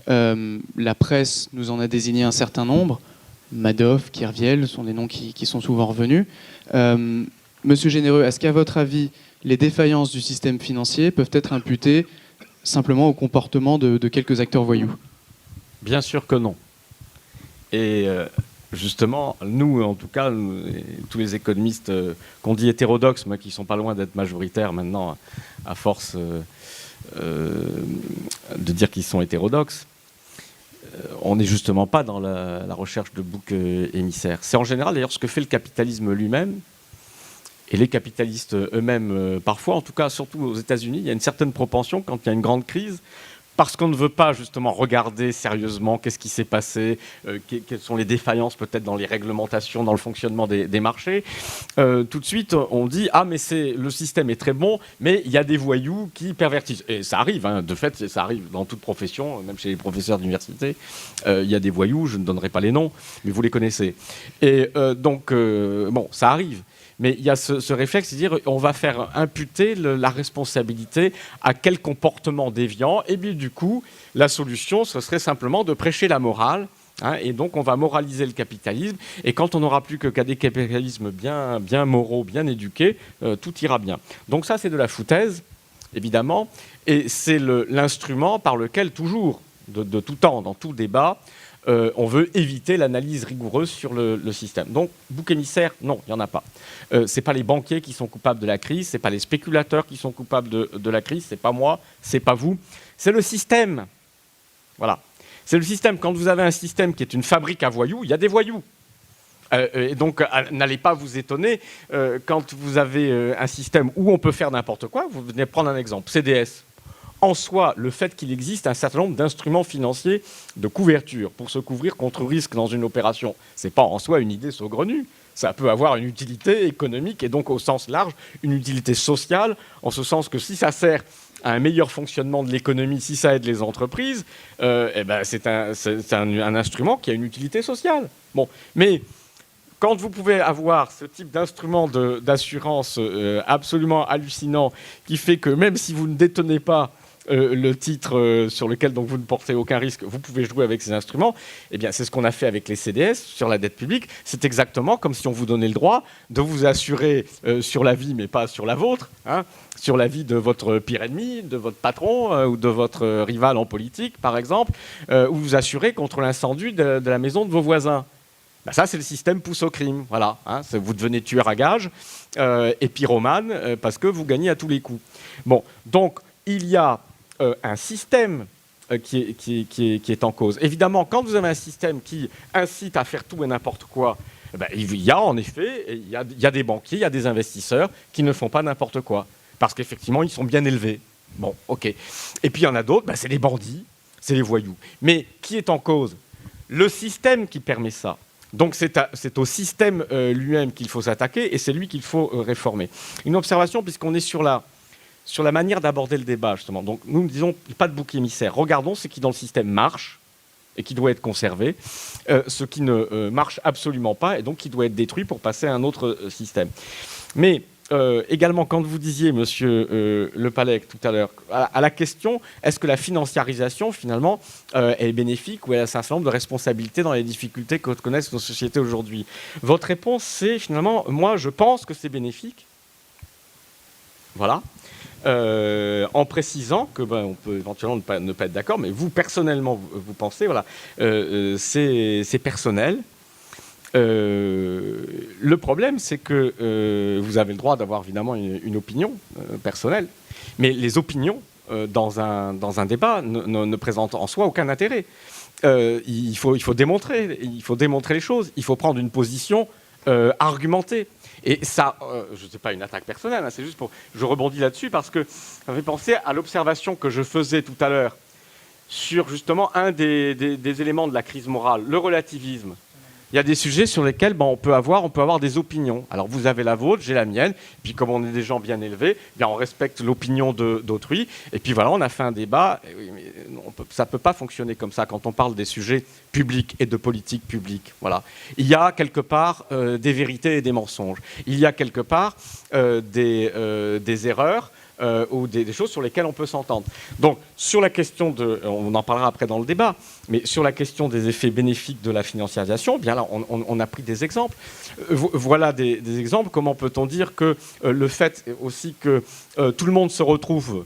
S2: La presse nous en a désigné un certain nombre. Madoff, Kerviel sont des noms qui sont souvent revenus. Monsieur Généreux, est-ce qu'à votre avis, les défaillances du système financier peuvent être imputées simplement au comportement de quelques acteurs voyous?
S4: Bien sûr que non. Et justement, nous, en tout cas, tous les économistes qu'on dit hétérodoxes, mais qui ne sont pas loin d'être majoritaires maintenant, à force de dire qu'ils sont hétérodoxes, on n'est justement pas dans la recherche de boucs émissaires. C'est en général d'ailleurs ce que fait le capitalisme lui-même, et les capitalistes eux-mêmes parfois, en tout cas surtout aux États-Unis, il y a une certaine propension quand il y a une grande crise, parce qu'on ne veut pas justement regarder sérieusement qu'est-ce qui s'est passé, quelles sont les défaillances peut-être dans les réglementations, dans le fonctionnement des marchés. Tout de suite, on dit « Ah, mais le système est très bon, mais il y a des voyous qui pervertissent. » Et ça arrive, hein, de fait, ça arrive dans toute profession, même chez les professeurs d'université. Il y a des voyous, je ne donnerai pas les noms, mais vous les connaissez. Et donc, bon, ça arrive. Mais il y a ce réflexe de dire on va faire imputer la responsabilité à quel comportement déviant. Et bien du coup, la solution, ce serait simplement de prêcher la morale. Hein, et donc on va moraliser le capitalisme. Et quand on n'aura plus qu'à des capitalismes bien moraux, bien éduqués, tout ira bien. Donc ça, c'est de la foutaise, évidemment. Et c'est l'instrument par lequel toujours, de tout temps, dans tout débat, on veut éviter l'analyse rigoureuse sur le système. Donc, bouc émissaire, non, il n'y en a pas. Ce n'est pas les banquiers qui sont coupables de la crise, ce n'est pas les spéculateurs qui sont coupables de la crise, ce n'est pas moi, ce n'est pas vous, c'est le système. Voilà. C'est le système. Quand vous avez un système qui est une fabrique à voyous, il y a des voyous. Et donc, n'allez pas vous étonner quand vous avez un système où on peut faire n'importe quoi. Vous venez prendre un exemple, CDS. En soi, le fait qu'il existe un certain nombre d'instruments financiers de couverture pour se couvrir contre risque dans une opération, ce n'est pas en soi une idée saugrenue. Ça peut avoir une utilité économique et donc au sens large, une utilité sociale, en ce sens que si ça sert à un meilleur fonctionnement de l'économie, si ça aide les entreprises, c'est un instrument qui a une utilité sociale. Bon, mais quand vous pouvez avoir ce type d'instrument d'assurance absolument hallucinant qui fait que même si vous ne détenez pas le titre sur lequel donc, vous ne portez aucun risque, vous pouvez jouer avec ces instruments. Eh bien, c'est ce qu'on a fait avec les CDS sur la dette publique. C'est exactement comme si on vous donnait le droit de vous assurer sur la vie, mais pas sur la vôtre, hein, sur la vie de votre pire ennemi, de votre patron ou de votre rival en politique, par exemple, ou vous assurer contre l'incendie de la maison de vos voisins. Ben ça, c'est le système pousse au crime. Voilà, hein, vous devenez tueur à gages et pyromane parce que vous gagnez à tous les coups. Bon, donc, il y a un système qui est en cause. Évidemment, quand vous avez un système qui incite à faire tout et n'importe quoi, ben, il y a en effet il y a des banquiers, il y a des investisseurs qui ne font pas n'importe quoi. Parce qu'effectivement, ils sont bien élevés. Bon, ok. Et puis, il y en a d'autres, ben, c'est les bandits, c'est les voyous. Mais qui est en cause? Le système qui permet ça. Donc c'est au système lui-même qu'il faut s'attaquer et c'est lui qu'il faut réformer. Une observation, puisqu'on est sur la manière d'aborder le débat, justement. Donc nous disons pas de bouc émissaire. Regardons ce qui dans le système marche et qui doit être conservé, ce qui ne marche absolument pas et donc qui doit être détruit pour passer à un autre système. Mais également, quand vous disiez, monsieur Le Pallec, tout à l'heure, à la question, est-ce que la financiarisation, finalement, est bénéfique ou elle a un certain nombre de responsabilités dans les difficultés que connaissent nos sociétés aujourd'hui? Votre réponse, c'est finalement, moi, je pense que c'est bénéfique. Voilà. En précisant que, on peut éventuellement ne pas être d'accord, mais vous, personnellement, vous pensez, voilà, c'est personnel. Le problème, c'est que vous avez le droit d'avoir évidemment une opinion personnelle, mais les opinions dans un débat ne présentent en soi aucun intérêt. Il faut démontrer les choses, il faut prendre une position argumentée. Et ça, je ne sais pas une attaque personnelle, hein, c'est juste je rebondis là-dessus parce que ça me fait penser à l'observation que je faisais tout à l'heure sur justement un des éléments de la crise morale, le relativisme. Il y a des sujets sur lesquels on peut avoir des opinions. Alors vous avez la vôtre, j'ai la mienne. Puis comme on est des gens bien élevés, bien on respecte l'opinion d'autrui. Et puis voilà, on a fait un débat. Et oui, mais ça ne peut pas fonctionner comme ça quand on parle des sujets publics et de politique publique. Voilà. Il y a quelque part des vérités et des mensonges. Il y a quelque part des erreurs. Ou des choses sur lesquelles on peut s'entendre. Donc, sur la question on en parlera après dans le débat, mais sur la question des effets bénéfiques de la financiarisation, bien là, on a pris des exemples. Voilà des exemples. Comment peut-on dire que le fait aussi que tout le monde se retrouve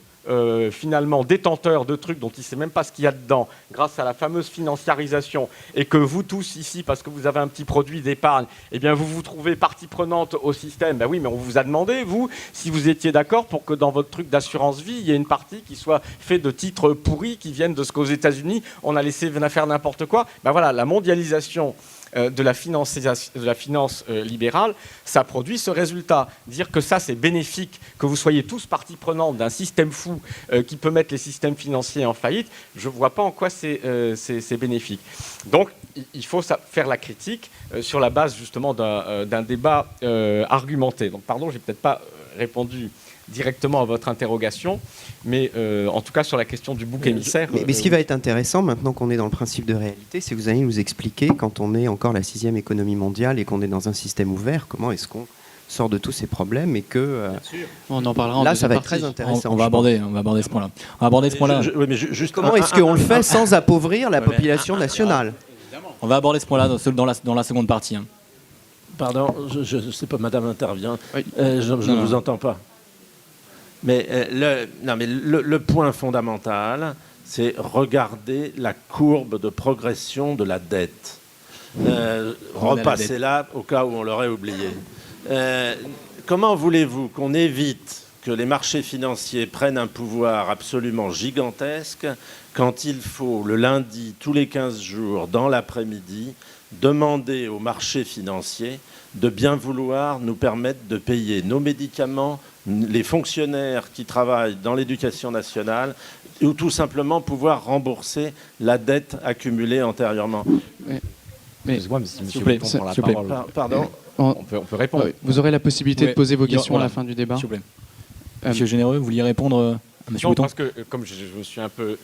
S4: finalement détenteur de trucs dont il ne sait même pas ce qu'il y a dedans, grâce à la fameuse financiarisation, et que vous tous ici, parce que vous avez un petit produit d'épargne, eh bien vous vous trouvez partie prenante au système. Ben oui, mais on vous a demandé, vous, si vous étiez d'accord pour que dans votre truc d'assurance vie, il y ait une partie qui soit faite de titres pourris qui viennent de ce qu'aux États-Unis, on a laissé faire n'importe quoi. Ben voilà, la mondialisation de la finance libérale, ça produit ce résultat. Dire que ça, c'est bénéfique, que vous soyez tous partie prenante d'un système fou qui peut mettre les systèmes financiers en faillite, je ne vois pas en quoi c'est bénéfique. Donc, il faut faire la critique sur la base, justement, d'un débat argumenté. Donc, pardon, je n'ai peut-être pas répondu directement à votre interrogation, mais en tout cas sur la question du bouc émissaire.
S5: Mais ce qui va être intéressant, maintenant qu'on est dans le principe de réalité, c'est que vous allez nous expliquer, quand on est encore la 6e économie mondiale et qu'on est dans un système ouvert, comment est-ce qu'on sort de tous ces problèmes et que
S2: on en parlera
S5: là, ça va être très intéressant.
S1: On va aborder ce point-là. On va aborder ce point-là.
S3: Oui, mais juste
S5: comment est-ce qu'on le fait sans appauvrir la population nationale?
S1: On va aborder ce point-là dans la seconde partie. Hein.
S3: Pardon, je ne sais pas, madame intervient.
S2: Oui.
S3: Je ne vous entends pas. Mais le point fondamental, c'est regarder la courbe de progression de la dette. Repassez-la au cas où on l'aurait oublié. Comment voulez-vous qu'on évite que les marchés financiers prennent un pouvoir absolument gigantesque quand il faut, le lundi, tous les 15 jours, dans l'après-midi, demander aux marchés financiers de bien vouloir nous permettre de payer nos médicaments, les fonctionnaires qui travaillent dans l'éducation nationale, ou tout simplement pouvoir rembourser la dette accumulée antérieurement.
S2: Mais
S4: excusez-moi, mais si M.
S1: S'il vous plaît,
S4: Breton prend la
S1: s'il vous plaît.
S4: parole,
S3: Pardon.
S4: on peut répondre.
S2: vous aurez la possibilité de poser vos questions à la fin du débat.
S1: S'il vous plaît. Monsieur Généreux, vous vouliez répondre à M.
S4: Non,
S1: Breton?
S4: parce que comme j'ai un peu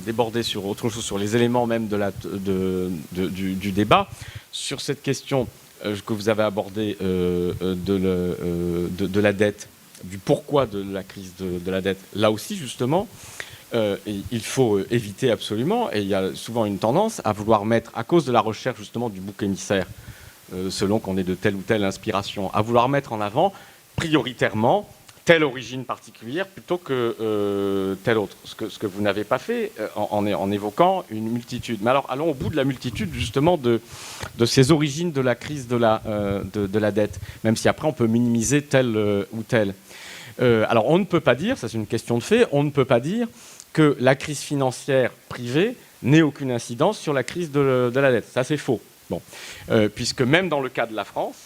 S4: débordé sur autre chose, sur les éléments même du débat, sur cette question que vous avez abordée de la dette. du pourquoi de la crise de la dette. Là aussi, justement, il faut éviter absolument, et il y a souvent une tendance à vouloir mettre, à cause de la recherche justement du bouc émissaire, selon qu'on ait de telle ou telle inspiration, à vouloir mettre en avant prioritairement telle origine particulière plutôt que telle autre. Ce que vous n'avez pas fait en évoquant une multitude. Mais alors, allons au bout de la multitude, justement, de ces origines de la crise de la dette, même si après on peut minimiser telle ou telle. Alors, on ne peut pas dire, ça c'est une question de fait, on ne peut pas dire que la crise financière privée n'ait aucune incidence sur la crise de la dette. Ça, c'est faux. Bon. Puisque même dans le cas de la France,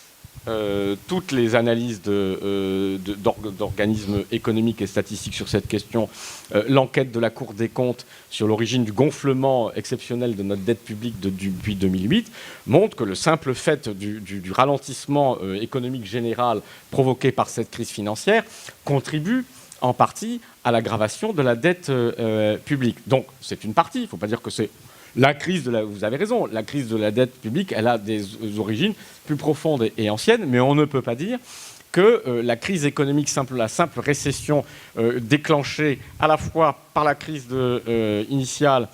S4: toutes les analyses d'organismes économiques et statistiques sur cette question, l'enquête de la Cour des comptes sur l'origine du gonflement exceptionnel de notre dette publique depuis 2008, montre que le simple fait du ralentissement économique général provoqué par cette crise financière contribue en partie à l'aggravation de la dette publique. Donc c'est une partie, il ne faut pas dire que c'est... La crise vous avez raison, la crise de la dette publique, elle a des origines plus profondes et anciennes, mais on ne peut pas dire que la crise économique, la simple récession déclenchée à la fois par la crise initiale,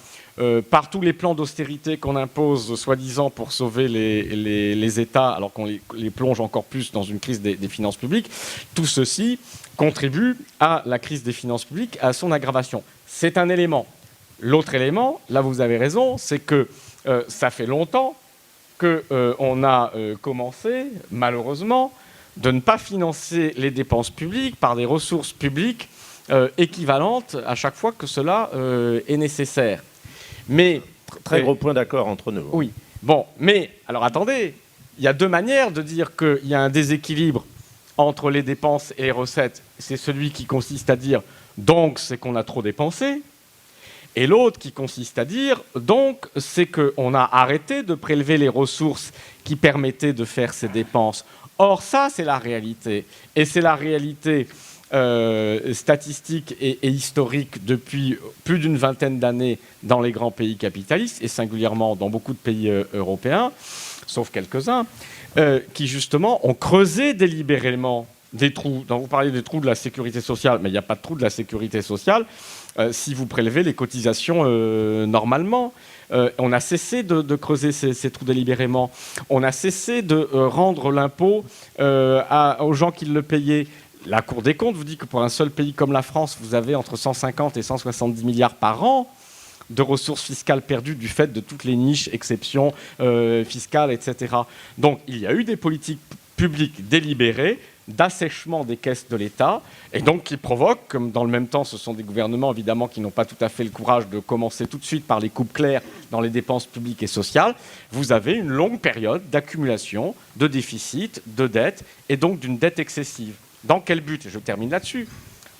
S4: par tous les plans d'austérité qu'on impose, soi-disant, pour sauver les États, alors qu'on les plonge encore plus dans une crise des finances publiques, tout ceci contribue à la crise des finances publiques, à son aggravation. C'est un élément. L'autre élément, là vous avez raison, c'est que ça fait longtemps qu'on a commencé, malheureusement, de ne pas financer les dépenses publiques par des ressources publiques équivalentes à chaque fois que cela est nécessaire. Mais
S3: très gros point d'accord entre nous.
S4: Oui. Bon, mais alors attendez, il y a deux manières de dire qu'il y a un déséquilibre entre les dépenses et les recettes. C'est celui qui consiste à dire donc c'est qu'on a trop dépensé. Et l'autre qui consiste à dire, donc, c'est qu'on a arrêté de prélever les ressources qui permettaient de faire ces dépenses. Or, ça, c'est la réalité. Et c'est la réalité statistique et historique depuis plus d'une vingtaine d'années dans les grands pays capitalistes, et singulièrement dans beaucoup de pays européens, sauf quelques-uns, qui, justement, ont creusé délibérément des trous. Donc, vous parlez des trous de la sécurité sociale, mais il n'y a pas de trous de la sécurité sociale si vous prélevez les cotisations normalement. On a cessé de creuser ces trous délibérément. On a cessé de rendre l'impôt aux gens qui le payaient. La Cour des comptes vous dit que pour un seul pays comme la France, vous avez entre 150 et 170 milliards par an de ressources fiscales perdues du fait de toutes les niches, exceptions fiscales, etc. Donc il y a eu des politiques publiques délibérées d'assèchement des caisses de l'État, et donc qui provoquent, comme dans le même temps ce sont des gouvernements évidemment qui n'ont pas tout à fait le courage de commencer tout de suite par les coupes claires dans les dépenses publiques et sociales, vous avez une longue période d'accumulation de déficits, de dettes, et donc d'une dette excessive. Dans quel but? Et je termine là-dessus.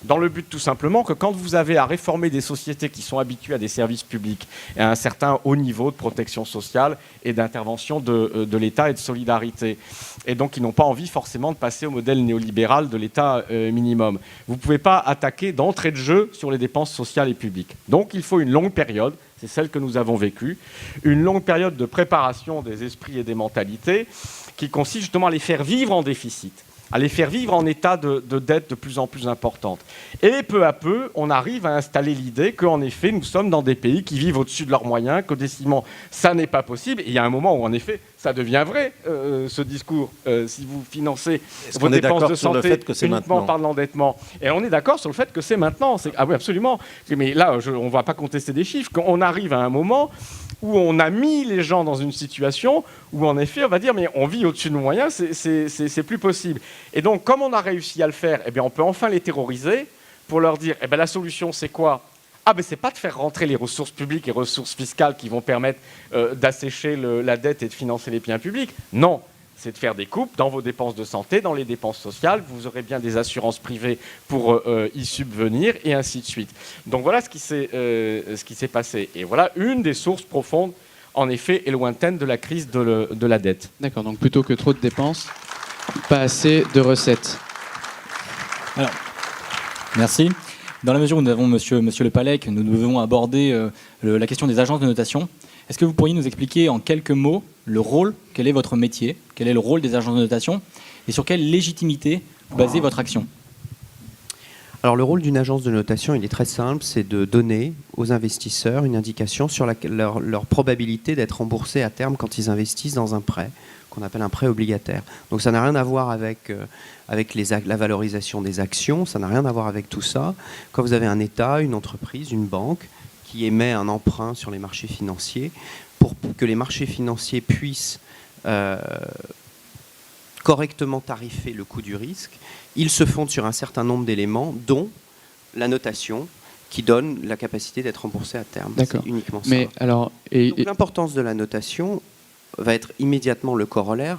S4: Dans le but tout simplement que quand vous avez à réformer des sociétés qui sont habituées à des services publics et à un certain haut niveau de protection sociale et d'intervention de l'État et de solidarité, et donc qui n'ont pas envie forcément de passer au modèle néolibéral de l'État minimum, vous ne pouvez pas attaquer d'entrée de jeu sur les dépenses sociales et publiques. Donc il faut une longue période, c'est celle que nous avons vécue, une longue période de préparation des esprits et des mentalités qui consiste justement à les faire vivre en déficit, à les faire vivre en état de dette de plus en plus importante. Et peu à peu, on arrive à installer l'idée qu'en effet, nous sommes dans des pays qui vivent au-dessus de leurs moyens, que décidément, ça n'est pas possible. Et il y a un moment où, en effet, ça devient vrai, ce discours. Si vous financez vos dépenses de santé uniquement par l'endettement. Et on est d'accord sur le fait que c'est maintenant. Ah oui, absolument. Mais là, on ne va pas contester des chiffres. Quand on arrive à un moment où on a mis les gens dans une situation où, en effet, on va dire, mais on vit au-dessus de nos moyens, c'est plus possible. Et donc, comme on a réussi à le faire, eh bien, on peut enfin les terroriser pour leur dire, eh bien, la solution, c'est quoi? Ah, ben, c'est pas de faire rentrer les ressources publiques et ressources fiscales qui vont permettre d'assécher la dette et de financer les biens publics. Non, c'est de faire des coupes dans vos dépenses de santé, dans les dépenses sociales. Vous aurez bien des assurances privées pour y subvenir, et ainsi de suite. Donc voilà ce qui s'est passé. Et voilà une des sources profondes, en effet, et lointaines de la crise de la dette.
S2: D'accord, donc plutôt que trop de dépenses, pas assez de recettes.
S1: Alors, merci. Dans la mesure où nous avons monsieur Le Pallec, nous devons aborder la question des agences de notation. Est-ce que vous pourriez nous expliquer en quelques mots le rôle, quel est votre métier, quel est le rôle des agences de notation et sur quelle légitimité vous basez votre action?
S5: Alors le rôle d'une agence de notation, il est très simple, c'est de donner aux investisseurs une indication sur leur probabilité d'être remboursés à terme quand ils investissent dans un prêt, qu'on appelle un prêt obligataire. Donc ça n'a rien à voir avec la valorisation des actions, ça n'a rien à voir avec tout ça. Quand vous avez un État, une entreprise, une banque qui émet un emprunt sur les marchés financiers, pour que les marchés financiers puissent correctement tarifer le coût du risque, ils se fondent sur un certain nombre d'éléments, dont la notation, qui donne la capacité d'être remboursé à terme.
S2: D'accord.
S5: C'est uniquement ça.
S2: Mais alors,
S5: Donc, l'importance de la notation va être immédiatement le corollaire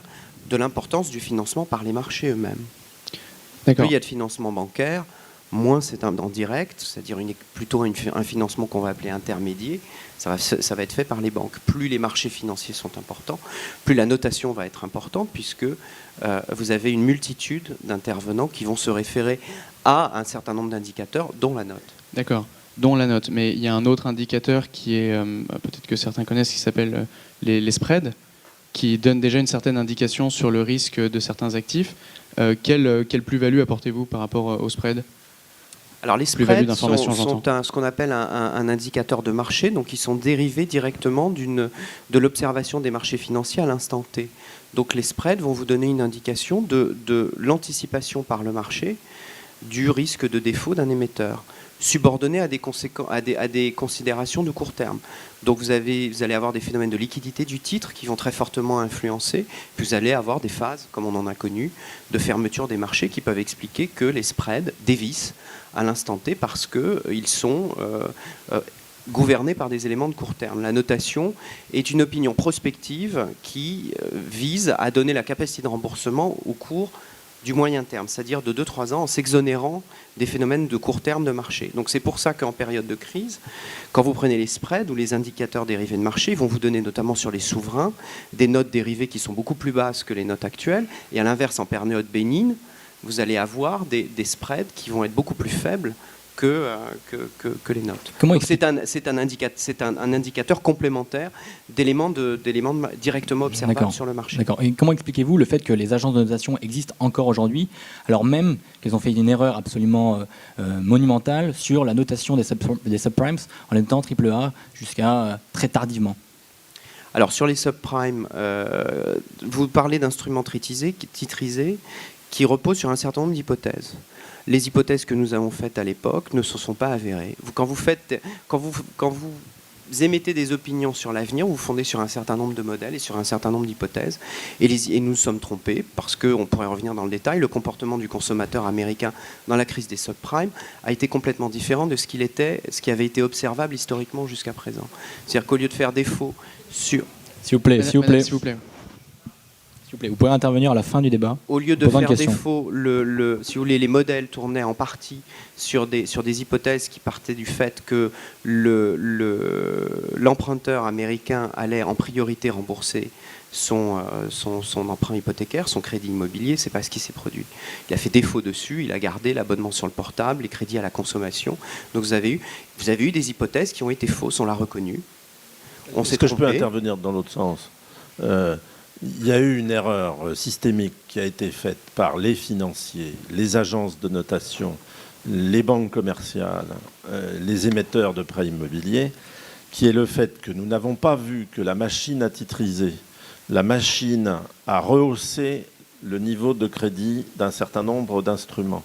S5: de l'importance du financement par les marchés eux-mêmes. Plus
S2: d'accord.
S5: il y a de financement bancaire, moins c'est en direct, c'est-à-dire plutôt un financement qu'on va appeler intermédiaire. Ça va être fait par les banques. Plus les marchés financiers sont importants, plus la notation va être importante, puisque vous avez une multitude d'intervenants qui vont se référer à un certain nombre d'indicateurs, dont la note.
S2: D'accord, dont la note. Mais il y a un autre indicateur qui est, peut-être que certains connaissent, qui s'appelle les spreads, qui donne déjà une certaine indication sur le risque de certains actifs. Quelle plus-value apportez-vous par rapport au spread ?
S5: Alors les
S2: Plus-value
S5: spreads
S2: d'information,
S5: sont ce qu'on appelle un indicateur de marché, donc ils sont dérivés directement de l'observation des marchés financiers à l'instant T. Donc les spreads vont vous donner une indication de l'anticipation par le marché du risque de défaut d'un émetteur, subordonné à des considérations de court terme. Donc vous allez avoir des phénomènes de liquidité du titre qui vont très fortement influencer, puis vous allez avoir des phases, comme on en a connu, de fermeture des marchés qui peuvent expliquer que les spreads dévissent à l'instant T parce qu'ils sont gouvernés par des éléments de court terme. La notation est une opinion prospective qui vise à donner la capacité de remboursement au cours du moyen terme, c'est-à-dire de 2-3 ans, en s'exonérant des phénomènes de court terme de marché. Donc c'est pour ça qu'en période de crise, quand vous prenez les spreads ou les indicateurs dérivés de marché, ils vont vous donner notamment sur les souverains des notes dérivées qui sont beaucoup plus basses que les notes actuelles, et à l'inverse, en période bénigne, vous allez avoir des spreads qui vont être beaucoup plus faibles que les notes. Donc c'est un indicateur complémentaire d'éléments directement observables sur le marché.
S1: D'accord. Et comment expliquez-vous le fait que les agences de notation existent encore aujourd'hui, alors même qu'elles ont fait une erreur absolument monumentale sur la notation des subprimes en les notant AAA jusqu'à très tardivement?
S5: Alors sur les subprimes, vous parlez d'instruments titrisés qui reposent sur un certain nombre d'hypothèses. Les hypothèses que nous avons faites à l'époque ne se sont pas avérées. Quand vous émettez des opinions sur l'avenir, vous vous fondez sur un certain nombre de modèles et sur un certain nombre d'hypothèses. Et nous nous sommes trompés, parce qu'on pourrait revenir dans le détail, le comportement du consommateur américain dans la crise des subprimes a été complètement différent de ce qui avait été observable historiquement jusqu'à présent. C'est-à-dire qu'au lieu de faire défaut sur...
S1: S'il vous plaît. S'il vous plaît, vous pouvez intervenir à la fin du débat.
S5: Au lieu de faire défaut, si vous voulez, les modèles tournaient en partie sur des hypothèses qui partaient du fait que l'emprunteur américain allait en priorité rembourser son emprunt hypothécaire, son crédit immobilier. C'est pas ce qui s'est produit. Il a fait défaut dessus, il a gardé l'abonnement sur le portable, les crédits à la consommation. Donc vous avez eu des hypothèses qui ont été fausses, on l'a reconnu.
S3: Est-ce que je peux intervenir dans l'autre sens ? Il y a eu une erreur systémique qui a été faite par les financiers, les agences de notation, les banques commerciales, les émetteurs de prêts immobiliers, qui est le fait que nous n'avons pas vu que la machine à titriser, la machine à rehausser le niveau de crédit d'un certain nombre d'instruments.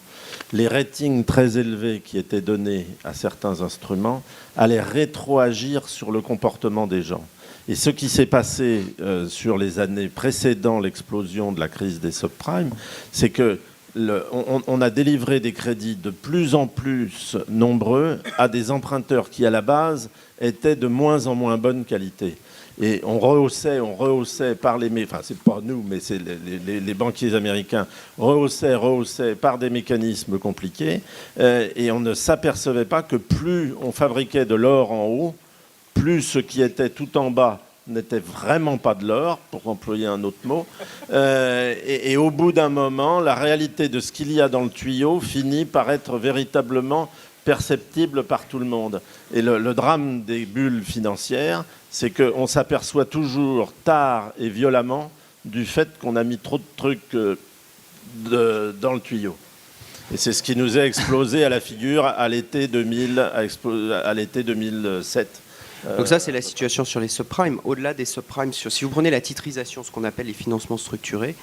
S3: Les ratings très élevés qui étaient donnés à certains instruments allaient rétroagir sur le comportement des gens. Et ce qui s'est passé sur les années précédant l'explosion de la crise des subprimes, c'est que on a délivré des crédits de plus en plus nombreux à des emprunteurs qui, à la base, étaient de moins en moins bonne qualité. Et on rehaussait par enfin c'est pas nous, mais c'est les banquiers américains, rehaussaient par des mécanismes compliqués, et on ne s'apercevait pas que plus on fabriquait de l'or en haut, plus ce qui était tout en bas n'était vraiment pas de l'or, pour employer un autre mot. Et au bout d'un moment, la réalité de ce qu'il y a dans le tuyau finit par être véritablement perceptible par tout le monde. Et le drame des bulles financières, c'est qu'on s'aperçoit toujours tard et violemment du fait qu'on a mis trop de trucs dans le tuyau. Et c'est ce qui nous a explosé à la figure à l'été 2007.
S5: Donc ça, c'est la situation sur les subprimes. Au-delà des subprimes, si vous prenez la titrisation, ce qu'on appelle les financements structurés,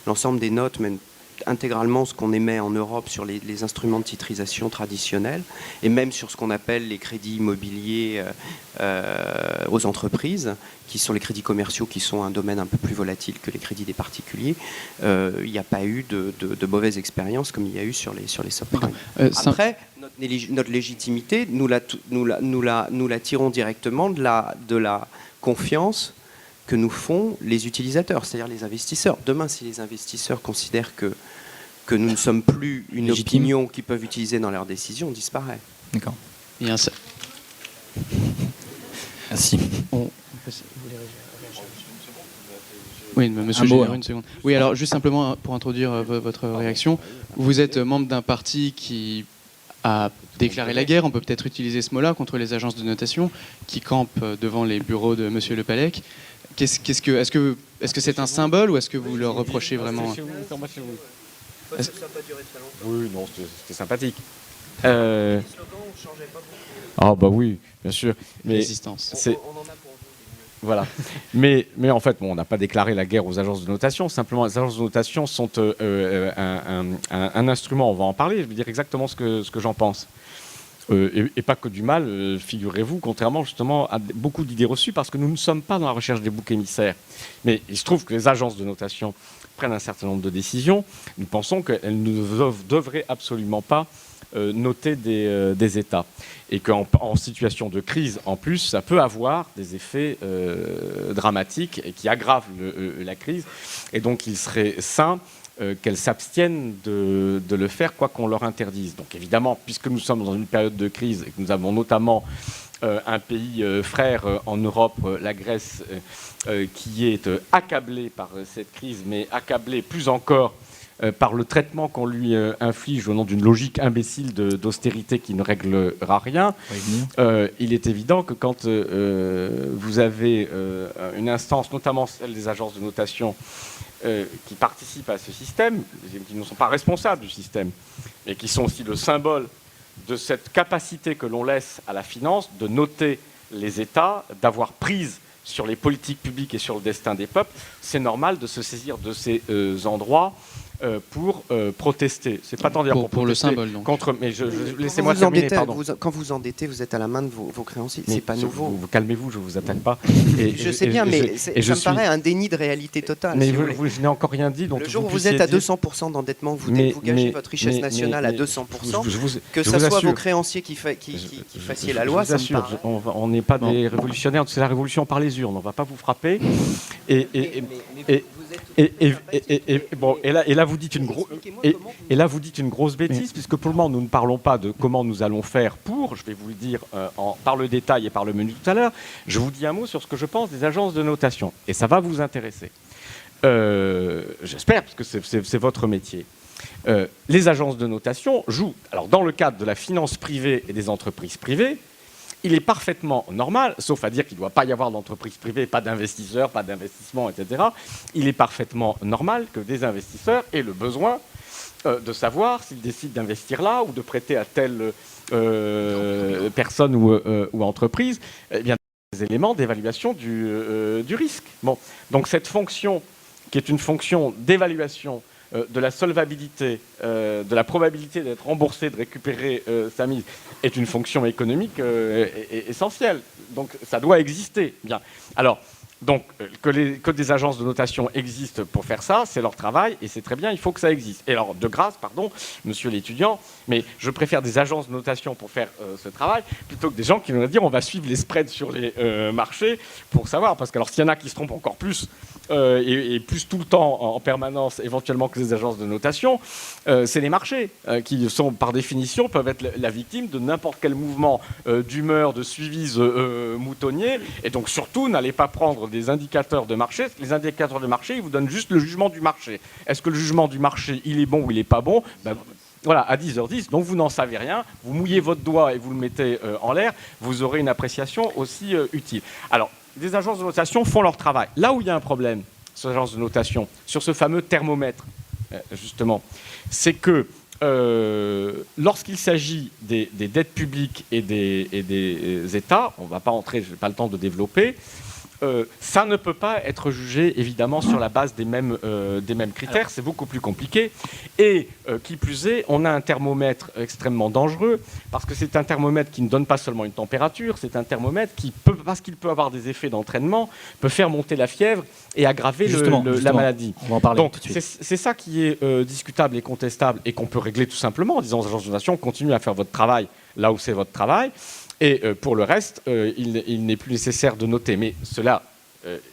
S5: l'ensemble des notes, même intégralement ce qu'on émet en Europe sur les instruments de titrisation traditionnels, et même sur ce qu'on appelle les crédits immobiliers aux entreprises, qui sont les crédits commerciaux, qui sont un domaine un peu plus volatile que les crédits des particuliers. Il n'y a pas eu de mauvaises expériences comme il y a eu sur les subprimes. Après, notre légitimité, nous la tirons directement de la confiance que nous font les utilisateurs, c'est-à-dire les investisseurs. Demain, si les investisseurs considèrent que nous ne sommes plus une
S1: légitime
S5: opinion qu'ils peuvent utiliser dans leurs décisions, on disparaît.
S1: D'accord.
S2: Il y a un...
S1: Merci.
S2: Oui, monsieur Généreux, une seconde. Oui, alors juste simplement pour introduire votre réaction, vous êtes membre d'un parti qui a déclaré la guerre, on peut peut-être utiliser ce mot-là, contre les agences de notation qui campent devant les bureaux de monsieur Le Pallec. Est-ce que c'est un symbole ou est-ce que vous leur reprochez vraiment?
S4: Oui, non, c'était sympathique. Ah bah oui, bien sûr. Mais
S2: Résistance.
S4: Voilà. Mais en fait, on n'a pas déclaré la guerre aux agences de notation. Simplement, les agences de notation sont un instrument. On va en parler. Je vais dire exactement ce que j'en pense. Et pas que du mal, figurez-vous, contrairement justement à beaucoup d'idées reçues, parce que nous ne sommes pas dans la recherche des boucs émissaires. Mais il se trouve que les agences de notation prennent un certain nombre de décisions. Nous pensons qu'elles ne devraient absolument pas noter des États. Et qu'en situation de crise, en plus, ça peut avoir des effets dramatiques et qui aggravent la crise. Et donc, il serait sain qu'elles s'abstiennent de le faire, quoi qu'on leur interdise. Donc évidemment, puisque nous sommes dans une période de crise et que nous avons notamment un pays frère en Europe, la Grèce, qui est accablé par cette crise, mais accablé plus encore par le traitement qu'on lui inflige au nom d'une logique imbécile d'austérité qui ne réglera rien, il est évident que quand vous avez une instance, notamment celle des agences de notation, qui participent à ce système, qui ne sont pas responsables du système, mais qui sont aussi le symbole de cette capacité que l'on laisse à la finance de noter les États, d'avoir prise sur les politiques publiques et sur le destin des peuples, c'est normal de se saisir de ces endroits pour protester. C'est pas tant dire
S2: pour le symbole, donc.
S4: Contre, mais laissez-moi terminer, pardon.
S5: Quand vous endettez, vous êtes à la main de vos créanciers. C'est pas nouveau.
S4: Calmez-vous, je vous attaque pas.
S5: Je sais bien, mais ça me paraît un déni de réalité totale.
S4: Mais je n'ai encore rien dit. Donc
S5: le jour où vous êtes à 200% d'endettement, vous gagez votre richesse nationale à 200%, que ce soit vos créanciers qui fassiez la loi, ça me paraît.
S4: On n'est pas des révolutionnaires, c'est la révolution par les urnes. On ne va pas vous frapper. Et là, vous dites une grosse bêtise, puisque pour le moment, nous ne parlons pas de comment nous allons faire pour, je vais vous le dire par le détail et par le menu tout à l'heure, je vous dis un mot sur ce que je pense des agences de notation, et ça va vous intéresser. J'espère, parce que c'est votre métier. Les agences de notation jouent, alors dans le cadre de la finance privée et des entreprises privées, il est parfaitement normal, sauf à dire qu'il ne doit pas y avoir d'entreprise privée, pas d'investisseurs, pas d'investissement, etc. Il est parfaitement normal que des investisseurs aient le besoin de savoir s'ils décident d'investir là ou de prêter à telle personne ou entreprise, eh bien, des éléments d'évaluation du risque. Bon. Donc cette fonction, qui est une fonction d'évaluation de la solvabilité, de la probabilité d'être remboursé, de récupérer sa mise, est une fonction économique essentielle. Donc ça doit exister. Bien. Alors, donc, que des agences de notation existent pour faire ça, c'est leur travail, et c'est très bien, il faut que ça existe. Et alors, de grâce, pardon, monsieur l'étudiant, mais je préfère des agences de notation pour faire ce travail, plutôt que des gens qui vont dire on va suivre les spreads sur les marchés pour savoir, parce que alors s'il y en a qui se trompent encore plus, et plus tout le temps en permanence, éventuellement que les agences de notation, c'est les marchés qui sont, par définition, peuvent être la victime de n'importe quel mouvement d'humeur, de suivis moutonnier, et donc surtout, n'allez pas prendre des indicateurs de marché. Les indicateurs de marché, ils vous donnent juste le jugement du marché. Est-ce que le jugement du marché, il est bon ou il n'est pas bon? Ben, voilà, à 10h10, donc vous n'en savez rien, vous mouillez votre doigt et vous le mettez en l'air, vous aurez une appréciation aussi utile. Alors, les agences de notation font leur travail. Là où il y a un problème, ces agences de notation, sur ce fameux thermomètre, justement, c'est que lorsqu'il s'agit des dettes publiques et des États, on ne va pas entrer, je n'ai pas le temps de développer, ça ne peut pas être jugé évidemment sur la base des mêmes critères, c'est beaucoup plus compliqué. Et qui plus est, on a un thermomètre extrêmement dangereux, parce que c'est un thermomètre qui ne donne pas seulement une température, c'est un thermomètre qui, parce qu'il peut avoir des effets d'entraînement, peut faire monter la fièvre et aggraver la maladie.
S1: On va en parler
S4: Donc
S1: tout de suite.
S4: c'est ça qui est discutable et contestable, et qu'on peut régler tout simplement en disant aux agences de notation, continuez à faire votre travail là où c'est votre travail. Et pour le reste, il n'est plus nécessaire de noter. Mais cela,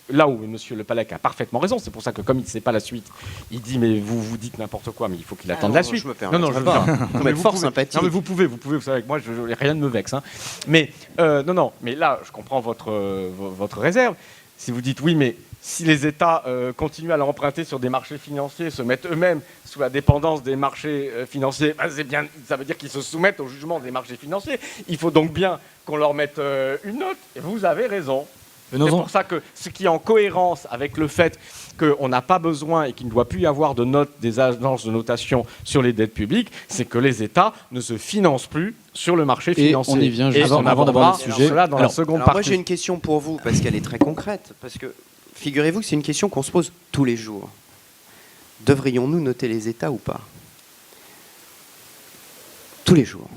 S4: là où M. Le Pallec a parfaitement raison, c'est pour ça que comme il ne sait pas la suite, il dit mais vous dites n'importe quoi, mais il faut qu'il attende la suite.
S5: Je me permets
S4: non,
S5: pas.
S4: Non, mais fort sympathique. Non, mais vous pouvez, vous savez, avec moi, rien ne me vexe. Hein. Mais non, mais là, je comprends votre réserve. Si vous dites oui, mais si les États continuent à leur emprunter sur des marchés financiers, se mettent eux-mêmes sous la dépendance des marchés financiers, c'est bien, ça veut dire qu'ils se soumettent au jugement des marchés financiers. Il faut donc bien qu'on leur mette une note. Et vous avez raison. C'est pour ça que ce qui est en cohérence avec le fait qu'on n'a pas besoin et qu'il ne doit plus y avoir de notes des agences de notation sur les dettes publiques, c'est que les États ne se financent plus sur le marché financier.
S2: Et on y vient
S4: juste
S2: avant
S4: d'avoir le sujet. Dans la seconde partie.
S5: Moi, j'ai une question pour vous, parce qu'elle est très concrète. Parce que figurez-vous que c'est une question qu'on se pose tous les jours. Devrions-nous noter les États ou pas? Tous les jours.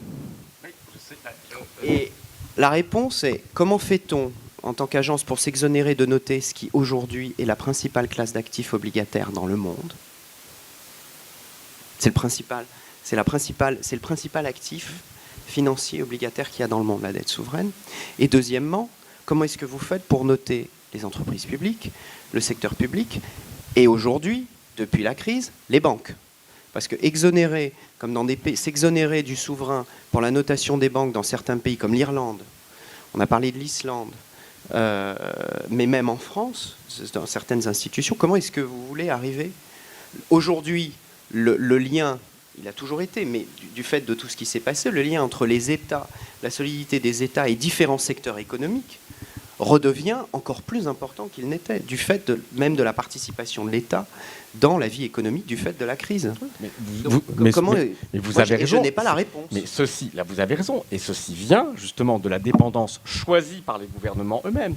S5: Et la réponse est, comment fait-on en tant qu'agence pour s'exonérer de noter ce qui aujourd'hui est la principale classe d'actifs obligataires dans le monde? C'est le principal actif financier obligataire qu'il y a dans le monde, la dette souveraine. Et deuxièmement, comment est-ce que vous faites pour noter les entreprises publiques, le secteur public, et aujourd'hui, depuis la crise, les banques? Parce que exonérer, comme dans des pays, s'exonérer du souverain pour la notation des banques dans certains pays comme l'Irlande, on a parlé de l'Islande, mais même en France, dans certaines institutions, comment est-ce que vous voulez arriver? Aujourd'hui, le lien, il a toujours été, mais du fait de tout ce qui s'est passé, le lien entre les États, la solidité des États et différents secteurs économiques redevient encore plus important qu'il n'était, du fait même de la participation de l'État dans la vie économique du fait de la crise.
S4: Mais vous avez raison.
S5: Je n'ai pas la réponse.
S4: Mais ceci, là, vous avez raison. Et ceci vient justement de la dépendance choisie par les gouvernements eux-mêmes,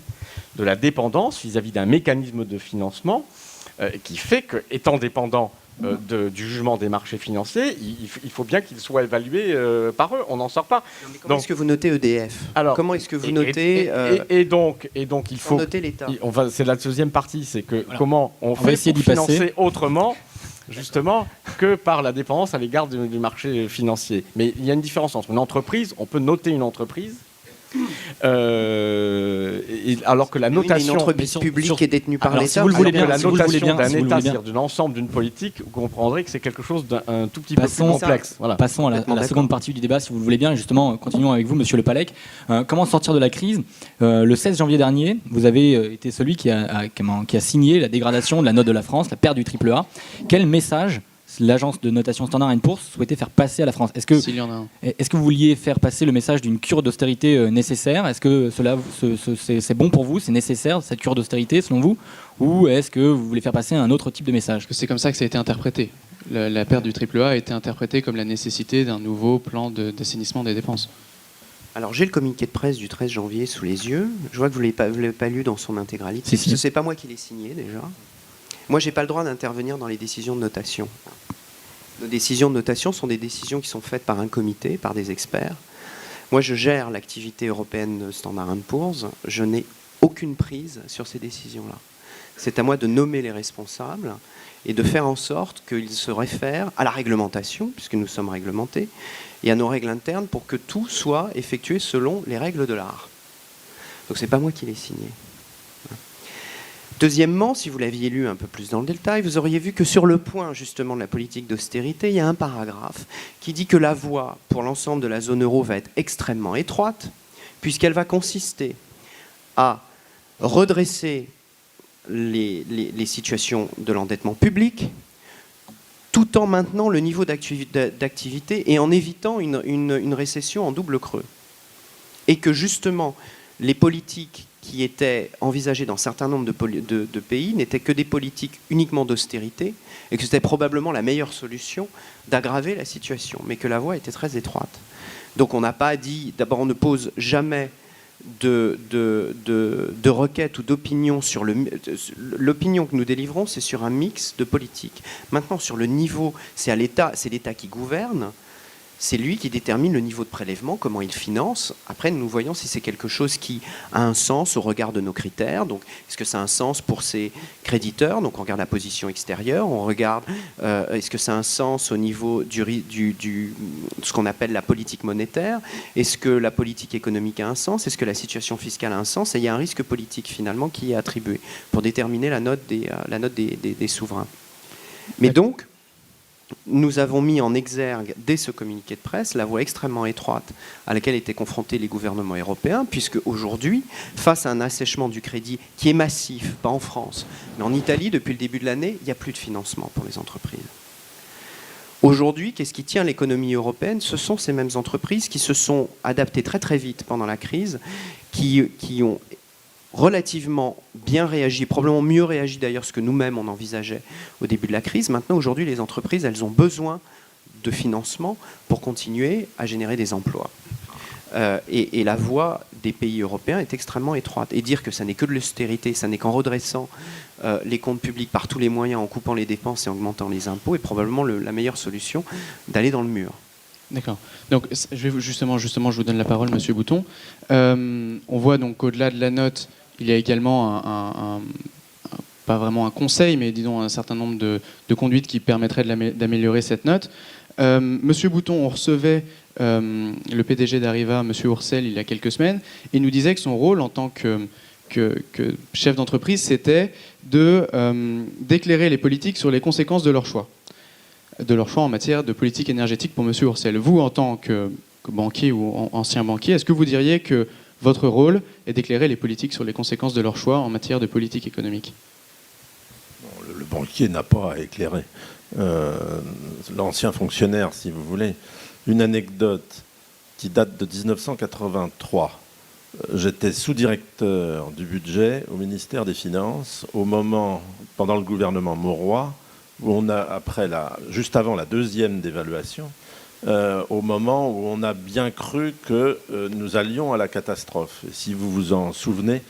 S4: de la dépendance vis-à-vis d'un mécanisme de financement qui fait que, étant dépendant du jugement des marchés financiers, il faut bien qu'ils soient évalués par eux. On n'en sort pas.
S5: Comment est-ce que vous notez EDF? Alors, comment est-ce que vous notez
S4: et donc il faut
S5: noter l'État.
S4: C'est la deuxième partie, c'est que comment on fait pour financer autrement, justement, que par la dépendance à l'égard du marché financier. Mais il y a une différence entre une entreprise. On peut noter une entreprise. Alors que la notation
S5: une entreprise publique est détenue par l'État.
S1: Si vous le voulez bien,
S4: la
S1: si vous le voulez
S4: notation
S1: bien,
S4: d'un
S1: si vous le
S4: État,
S1: voulez bien.
S4: c'est-à-dire de l'ensemble d'une politique, vous comprendrez que c'est quelque chose d'un tout petit peu plus complexe. Voilà.
S1: Passons à la seconde partie du débat, si vous le voulez bien. Et justement, continuons avec vous, Monsieur Le Pallec. Comment sortir de la crise? Le 16 janvier dernier, vous avez été celui qui a signé la dégradation de la note de la France, la perte du AAA. Quel message l'agence de notation Standard & Poor's souhaitait faire passer à la France? Est-ce que vous vouliez faire passer le message d'une cure d'austérité nécessaire? Est-ce que c'est bon pour vous? C'est nécessaire, cette cure d'austérité, selon vous? Ou est-ce que vous voulez faire passer un autre type de message?
S2: C'est comme ça que ça a été interprété. La perte du AAA a été interprétée comme la nécessité d'un nouveau plan d'assainissement des dépenses.
S5: Alors j'ai le communiqué de presse du 13 janvier sous les yeux. Je vois que vous ne l'avez pas lu dans son intégralité.
S1: Si.
S5: Ce n'est pas moi qui l'ai signé déjà. Moi, je n'ai pas le droit d'intervenir dans les décisions de notation. Nos décisions de notation sont des décisions qui sont faites par un comité, par des experts. Moi, je gère l'activité européenne de Standard & Poor's. Je n'ai aucune prise sur ces décisions-là. C'est à moi de nommer les responsables et de faire en sorte qu'ils se réfèrent à la réglementation, puisque nous sommes réglementés, et à nos règles internes pour que tout soit effectué selon les règles de l'art. Donc, ce n'est pas moi qui l'ai signé. Deuxièmement, si vous l'aviez lu un peu plus dans le détail, vous auriez vu que sur le point justement de la politique d'austérité, il y a un paragraphe qui dit que la voie pour l'ensemble de la zone euro va être extrêmement étroite, puisqu'elle va consister à redresser les situations de l'endettement public, tout en maintenant le niveau d'activité et en évitant une récession en double creux. Et que justement, les politiques qui étaient envisagées dans un certain nombre de pays n'étaient que des politiques uniquement d'austérité et que c'était probablement la meilleure solution d'aggraver la situation, mais que la voie était très étroite. Donc on n'a pas dit, d'abord on ne pose jamais de requêtes ou d'opinions sur l'opinion que nous délivrons, c'est sur un mix de politiques. Maintenant, sur le niveau, c'est l'État qui gouverne. C'est lui qui détermine le niveau de prélèvement, comment il finance. Après, nous voyons si c'est quelque chose qui a un sens au regard de nos critères. Donc, est-ce que ça a un sens pour ses créditeurs? Donc, on regarde la position extérieure. On regarde, est-ce que ça a un sens au niveau ce qu'on appelle la politique monétaire? Est-ce que la politique économique a un sens? Est-ce que la situation fiscale a un sens? Et il y a un risque politique, finalement, qui est attribué pour déterminer la note des souverains. Mais donc, nous avons mis en exergue, dès ce communiqué de presse, la voie extrêmement étroite à laquelle étaient confrontés les gouvernements européens, puisque aujourd'hui, face à un assèchement du crédit qui est massif, pas en France, mais en Italie, depuis le début de l'année, il n'y a plus de financement pour les entreprises. Aujourd'hui, qu'est-ce qui tient l'économie européenne? Ce sont ces mêmes entreprises qui se sont adaptées très très vite pendant la crise, qui ont relativement bien réagi, probablement mieux réagi d'ailleurs ce que nous-mêmes on envisageait au début de la crise. Maintenant, aujourd'hui, les entreprises, elles ont besoin de financement pour continuer à générer des emplois. Et la voie des pays européens est extrêmement étroite. Et dire que ça n'est que de l'austérité, ça n'est qu'en redressant les comptes publics par tous les moyens, en coupant les dépenses et en augmentant les impôts, est probablement la meilleure solution d'aller dans le mur.
S2: D'accord. Donc, je vais justement, je vous donne la parole, Monsieur Bouton. On voit donc qu'au-delà de la note, il y a également pas vraiment un conseil, mais disons un certain nombre de conduites qui permettraient d'améliorer cette note. Monsieur Bouton, on recevait le PDG d'Arriva, Monsieur Ourcel, il y a quelques semaines, et il nous disait que son rôle en tant que chef d'entreprise, c'était d'éclairer les politiques sur les conséquences de leur choix en matière de politique énergétique pour Monsieur Ourcel. Vous, en tant que banquier ou ancien banquier, est-ce que vous diriez que votre rôle est d'éclairer les politiques sur les conséquences de leur choix en matière de politique économique?
S3: Le banquier n'a pas à éclairer. L'ancien fonctionnaire, si vous voulez. Une anecdote qui date de 1983. J'étais sous-directeur du budget au ministère des Finances pendant le gouvernement Mauroy, où on a, juste avant la deuxième dévaluation, au moment où on a bien cru que nous allions à la catastrophe. Et si vous vous en souvenez,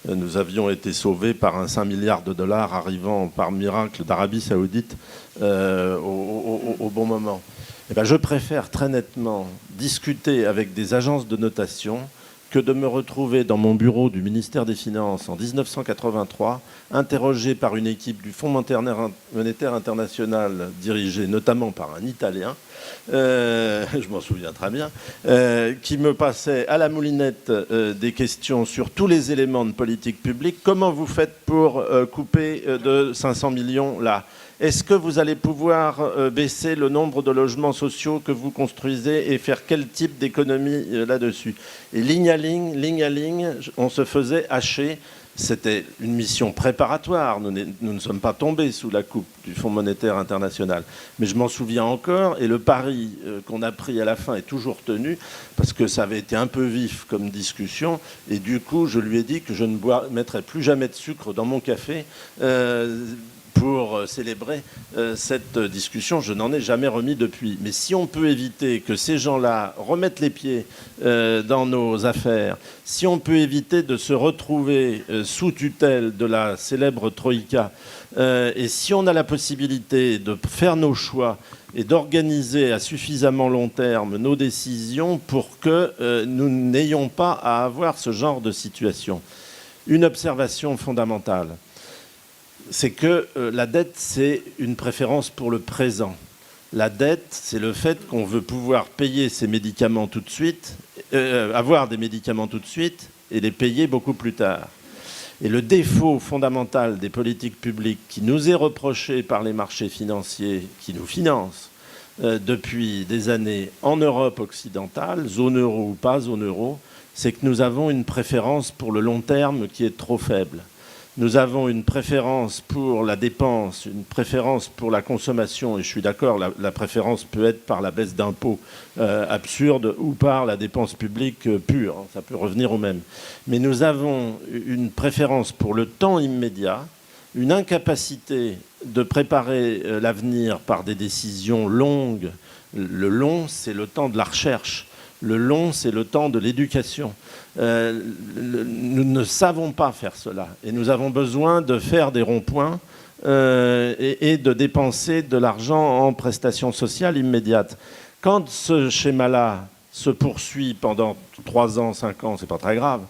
S3: nous avions été sauvés par un 5 milliards de dollars arrivant par miracle d'Arabie Saoudite au bon moment. Eh bien, je préfère très nettement discuter avec des agences de notation que de me retrouver dans mon bureau du ministère des Finances en 1983, interrogé par une équipe du Fonds monétaire international, dirigée notamment par un Italien, je m'en souviens très bien, qui me passait à la moulinette des questions sur tous les éléments de politique publique. Comment vous faites pour couper de 500 millions là? Est-ce que vous allez pouvoir baisser le nombre de logements sociaux que vous construisez et faire quel type d'économie là-dessus? Et ligne à ligne, on se faisait hacher. C'était une mission préparatoire. Nous ne sommes pas tombés sous la coupe du Fonds monétaire international. Mais je m'en souviens encore, et le pari qu'on a pris à la fin est toujours tenu, parce que ça avait été un peu vif comme discussion. Et du coup, je lui ai dit que je ne mettrais plus jamais de sucre dans mon café pour célébrer cette discussion. Je n'en ai jamais remis depuis. Mais si on peut éviter que ces gens-là remettent les pieds dans nos affaires, si on peut éviter de se retrouver sous tutelle de la célèbre Troïka, et si on a la possibilité de faire nos choix et d'organiser à suffisamment long terme nos décisions pour que nous n'ayons pas à avoir ce genre de situation. Une observation fondamentale, c'est que la dette, c'est une préférence pour le présent. La dette, c'est le fait qu'on veut pouvoir payer ses médicaments tout de suite, avoir des médicaments tout de suite et les payer beaucoup plus tard. Et le défaut fondamental des politiques publiques qui nous est reproché par les marchés financiers qui nous financent depuis des années en Europe occidentale, zone euro ou pas zone euro, c'est que nous avons une préférence pour le long terme qui est trop faible. Nous avons une préférence pour la dépense, une préférence pour la consommation, et je suis d'accord, la préférence peut être par la baisse d'impôts absurde ou par la dépense publique pure, hein, ça peut revenir au même. Mais nous avons une préférence pour le temps immédiat, une incapacité de préparer l'avenir par des décisions longues. Le long, c'est le temps de la recherche. Le long, c'est le temps de l'éducation. Nous ne savons pas faire cela. Et nous avons besoin de faire des ronds-points et de dépenser de l'argent en prestations sociales immédiates. Quand ce schéma-là se poursuit pendant 3 ans, 5 ans, c'est pas très grave.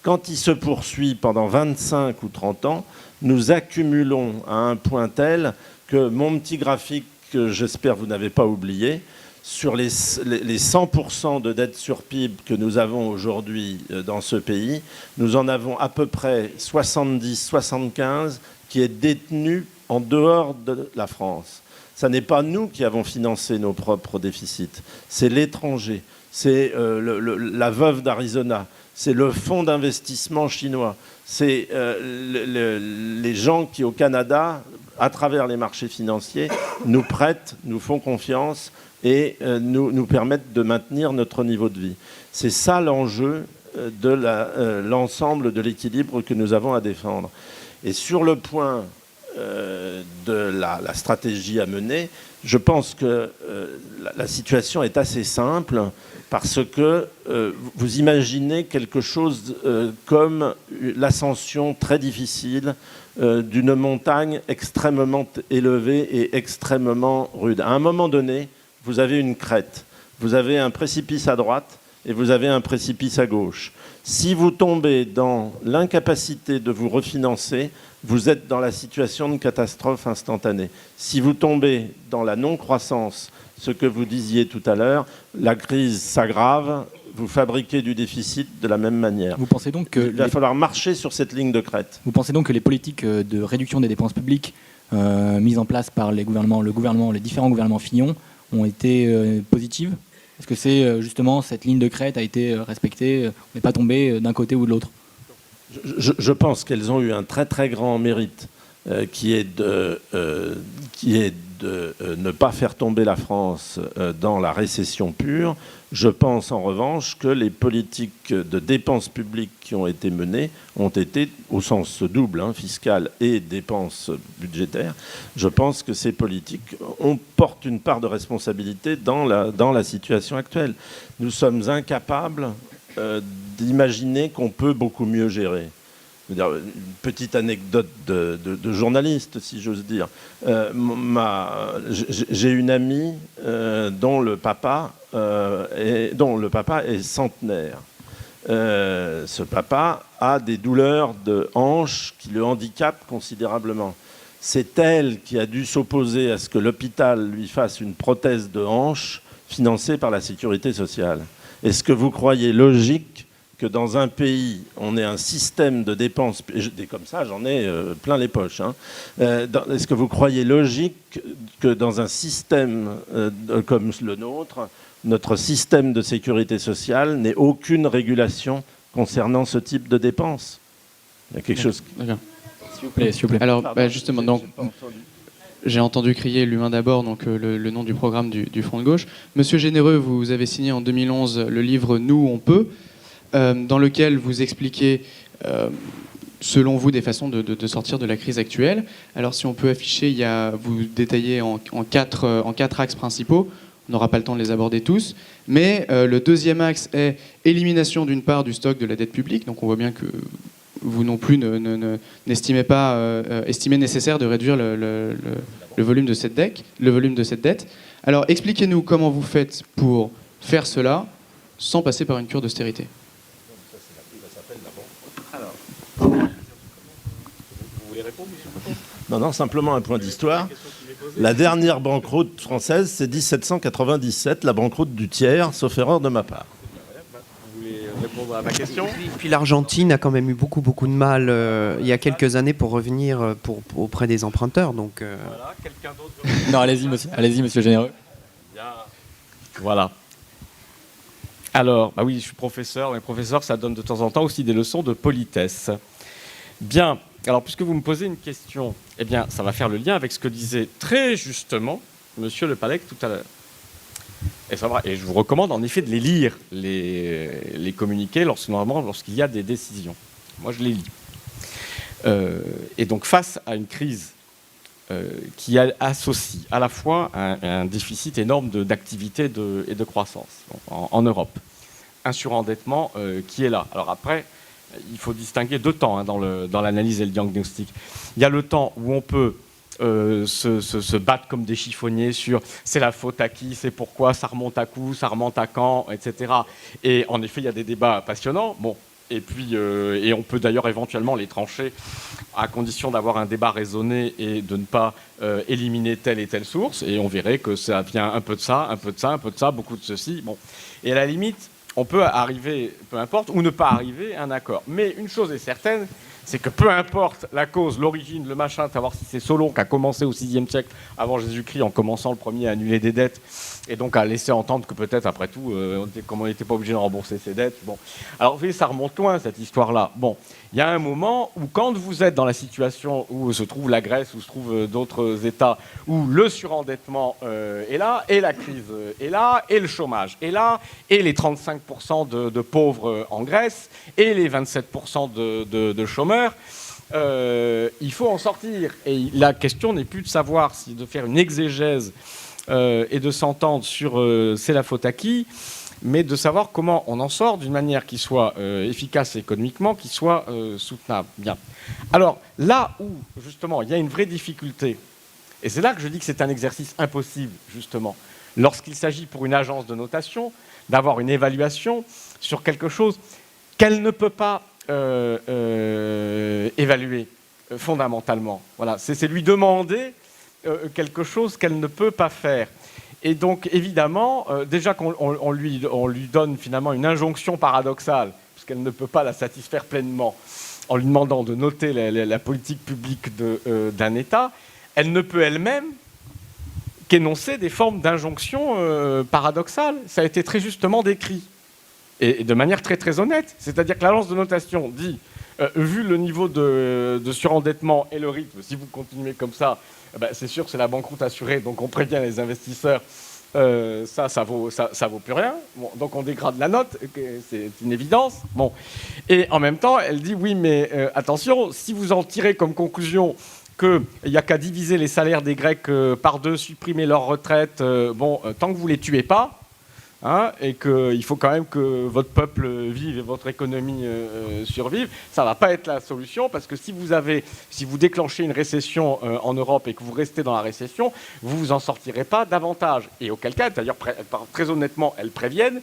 S3: Quand il se poursuit pendant 25 ou 30 ans, nous accumulons à un point tel que mon petit graphique, que j'espère vous n'avez pas oublié, sur les 100% de dette sur PIB que nous avons aujourd'hui dans ce pays, nous en avons à peu près 70-75 qui est détenu en dehors de la France. Ce n'est pas nous qui avons financé nos propres déficits, c'est l'étranger, c'est la veuve d'Arizona, c'est le fonds d'investissement chinois, c'est les gens qui, au Canada, à travers les marchés financiers, nous prêtent, nous font confiance et nous permettent de maintenir notre niveau de vie. C'est ça l'enjeu de l'ensemble de l'équilibre que nous avons à défendre. Et sur le point de la stratégie à mener, je pense que la situation est assez simple parce que vous imaginez quelque chose comme l'ascension très difficile d'une montagne extrêmement élevée et extrêmement rude. À un moment donné, vous avez une crête, vous avez un précipice à droite et vous avez un précipice à gauche. Si vous tombez dans l'incapacité de vous refinancer, vous êtes dans la situation de catastrophe instantanée. Si vous tombez dans la non-croissance, ce que vous disiez tout à l'heure, la crise s'aggrave, vous fabriquez du déficit de la même manière.
S1: Vous pensez donc que
S3: il va falloir marcher sur cette ligne de crête.
S1: Vous pensez donc que les politiques de réduction des dépenses publiques mises en place par les différents gouvernements Fillon ont été positives? Est-ce que c'est justement cette ligne de crête a été respectée, on n'est pas tombé d'un côté ou de l'autre?
S3: Je pense qu'elles ont eu un très très grand mérite qui est de ne pas faire tomber la France dans la récession pure. Je pense en revanche que les politiques de dépenses publiques qui ont été menées ont été, au sens double, fiscal et dépenses budgétaires, je pense que ces politiques portent une part de responsabilité dans la situation actuelle. Nous sommes incapables d'imaginer qu'on peut beaucoup mieux gérer. Une petite anecdote de journaliste, si j'ose dire. J'ai une amie dont le papa est centenaire. Ce papa a des douleurs de hanches qui le handicapent considérablement. C'est elle qui a dû s'opposer à ce que l'hôpital lui fasse une prothèse de hanche financée par la sécurité sociale. Est-ce que vous croyez logique que dans un pays, on ait un système de dépenses, et comme ça, j'en ai plein les poches. Est-ce que vous croyez logique que dans un système comme le nôtre, notre système de sécurité sociale n'ait aucune régulation concernant ce type de dépenses? Il y a quelque chose...
S1: S'il vous plaît, s'il vous plaît.
S2: Alors, justement, donc, j'ai entendu crier l'humain d'abord, donc le nom du programme du Front de gauche. Monsieur Généreux, vous avez signé en 2011 le livre « Nous, on peut », dans lequel vous expliquez, selon vous, des façons de sortir de la crise actuelle. Alors, si on peut afficher, vous détaillez en quatre axes principaux. On n'aura pas le temps de les aborder tous. Mais le deuxième axe est élimination d'une part du stock de la dette publique. Donc, on voit bien que vous non plus n'estimez pas estimer nécessaire de réduire le volume de cette dette. Alors, expliquez-nous comment vous faites pour faire cela sans passer par une cure d'austérité.
S3: Non, simplement un point d'histoire. La dernière banqueroute française, c'est 1797, la banqueroute du tiers, sauf erreur de ma part.
S4: Vous voulez répondre à ma question?
S5: Puis l'Argentine a quand même eu beaucoup de mal il y a quelques années pour revenir auprès des emprunteurs. Donc,
S4: Voilà, quelqu'un d'autre?
S1: Non, allez-y, monsieur Généreux.
S4: Bien. Voilà. Alors, oui, je suis professeur. Mais professeur, ça donne de temps en temps aussi des leçons de politesse. Bien. alors puisque vous me posez une question, eh bien, ça va faire le lien avec ce que disait très justement Monsieur Le Pallec tout à l'heure. Et je vous recommande en effet de les lire, les communiqués, normalement lorsqu'il y a des décisions. Moi, je les lis. Et donc, face à une crise qui associe à la fois un déficit énorme d'activité et de croissance en Europe, un surendettement qui est là. Alors après, il faut distinguer deux temps dans l'analyse et le diagnostic. Il y a le temps où on peut se battre comme des chiffonniers sur c'est la faute à qui, c'est pourquoi, ça remonte à coup, ça remonte à quand, etc. Et en effet, il y a des débats passionnants. Bon, et puis, et on peut d'ailleurs éventuellement les trancher à condition d'avoir un débat raisonné et de ne pas éliminer telle et telle source. Et on verrait que ça vient un peu de ça, un peu de ça, un peu de ça, beaucoup de ceci. Bon. Et à la limite, on peut arriver, peu importe, ou ne pas arriver à un accord. Mais une chose est certaine, c'est que peu importe la cause, l'origine, le machin, savoir si c'est Solon qui a commencé au VIe siècle avant Jésus-Christ en commençant le premier à annuler des dettes et donc à laisser entendre que peut-être après tout, comme on n'était pas obligé de rembourser ses dettes. Bon, alors vous voyez, ça remonte loin cette histoire-là. Bon, il y a un moment où quand vous êtes dans la situation où se trouve la Grèce, où se trouvent d'autres États, où le surendettement est là, et la crise est là, et le chômage est là, et les 35% de pauvres en Grèce, et les 27% de chômeurs, il faut en sortir. Et la question n'est plus de savoir si de faire une exégèse et de s'entendre sur c'est la faute à qui, mais de savoir comment on en sort d'une manière qui soit efficace économiquement, qui soit soutenable. Bien. Alors, là où, justement, il y a une vraie difficulté, et c'est là que je dis que c'est un exercice impossible, justement, lorsqu'il s'agit pour une agence de notation d'avoir une évaluation sur quelque chose qu'elle ne peut pas évaluer fondamentalement. Voilà, c'est lui demander quelque chose qu'elle ne peut pas faire. Et donc, évidemment, déjà qu'on lui donne finalement une injonction paradoxale, puisqu'elle ne peut pas la satisfaire pleinement, en lui demandant de noter la politique publique d'un État, elle ne peut elle-même qu'énoncer des formes d'injonction paradoxales. Ça a été très justement décrit, et de manière très très honnête. C'est-à-dire que l'agence de notation dit, vu le niveau de surendettement et le rythme, si vous continuez comme ça, ben c'est sûr que c'est la banqueroute assurée, donc on prévient les investisseurs, ça vaut plus rien. Bon, donc on dégrade la note, c'est une évidence. Bon. Et en même temps, elle dit oui, mais attention, si vous en tirez comme conclusion qu'il n'y a qu'à diviser les salaires des Grecs par deux, supprimer leur retraite, tant que vous ne les tuez pas, hein, et qu'il faut quand même que votre peuple vive et votre économie survive, ça ne va pas être la solution, parce que si vous déclenchez une récession en Europe et que vous restez dans la récession, vous ne vous en sortirez pas davantage. Et auquel cas, d'ailleurs, très honnêtement, elles préviennent,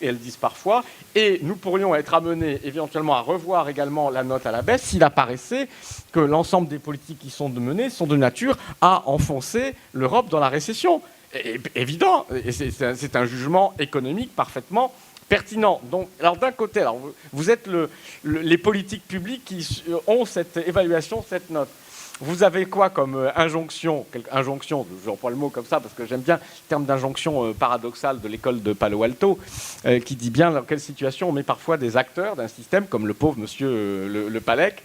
S4: et elles disent parfois, et nous pourrions être amenés éventuellement à revoir également la note à la baisse s'il apparaissait que l'ensemble des politiques qui sont menées sont de nature à enfoncer l'Europe dans la récession. Évident, et c'est un jugement économique parfaitement pertinent. Donc, alors d'un côté, vous êtes les politiques publiques qui ont cette évaluation, cette note. Vous avez quoi comme injonction, j'emploie le mot comme ça parce que j'aime bien le terme d'injonction paradoxale de l'école de Palo Alto, qui dit bien dans quelle situation on met parfois des acteurs d'un système comme le pauvre monsieur le Pallec,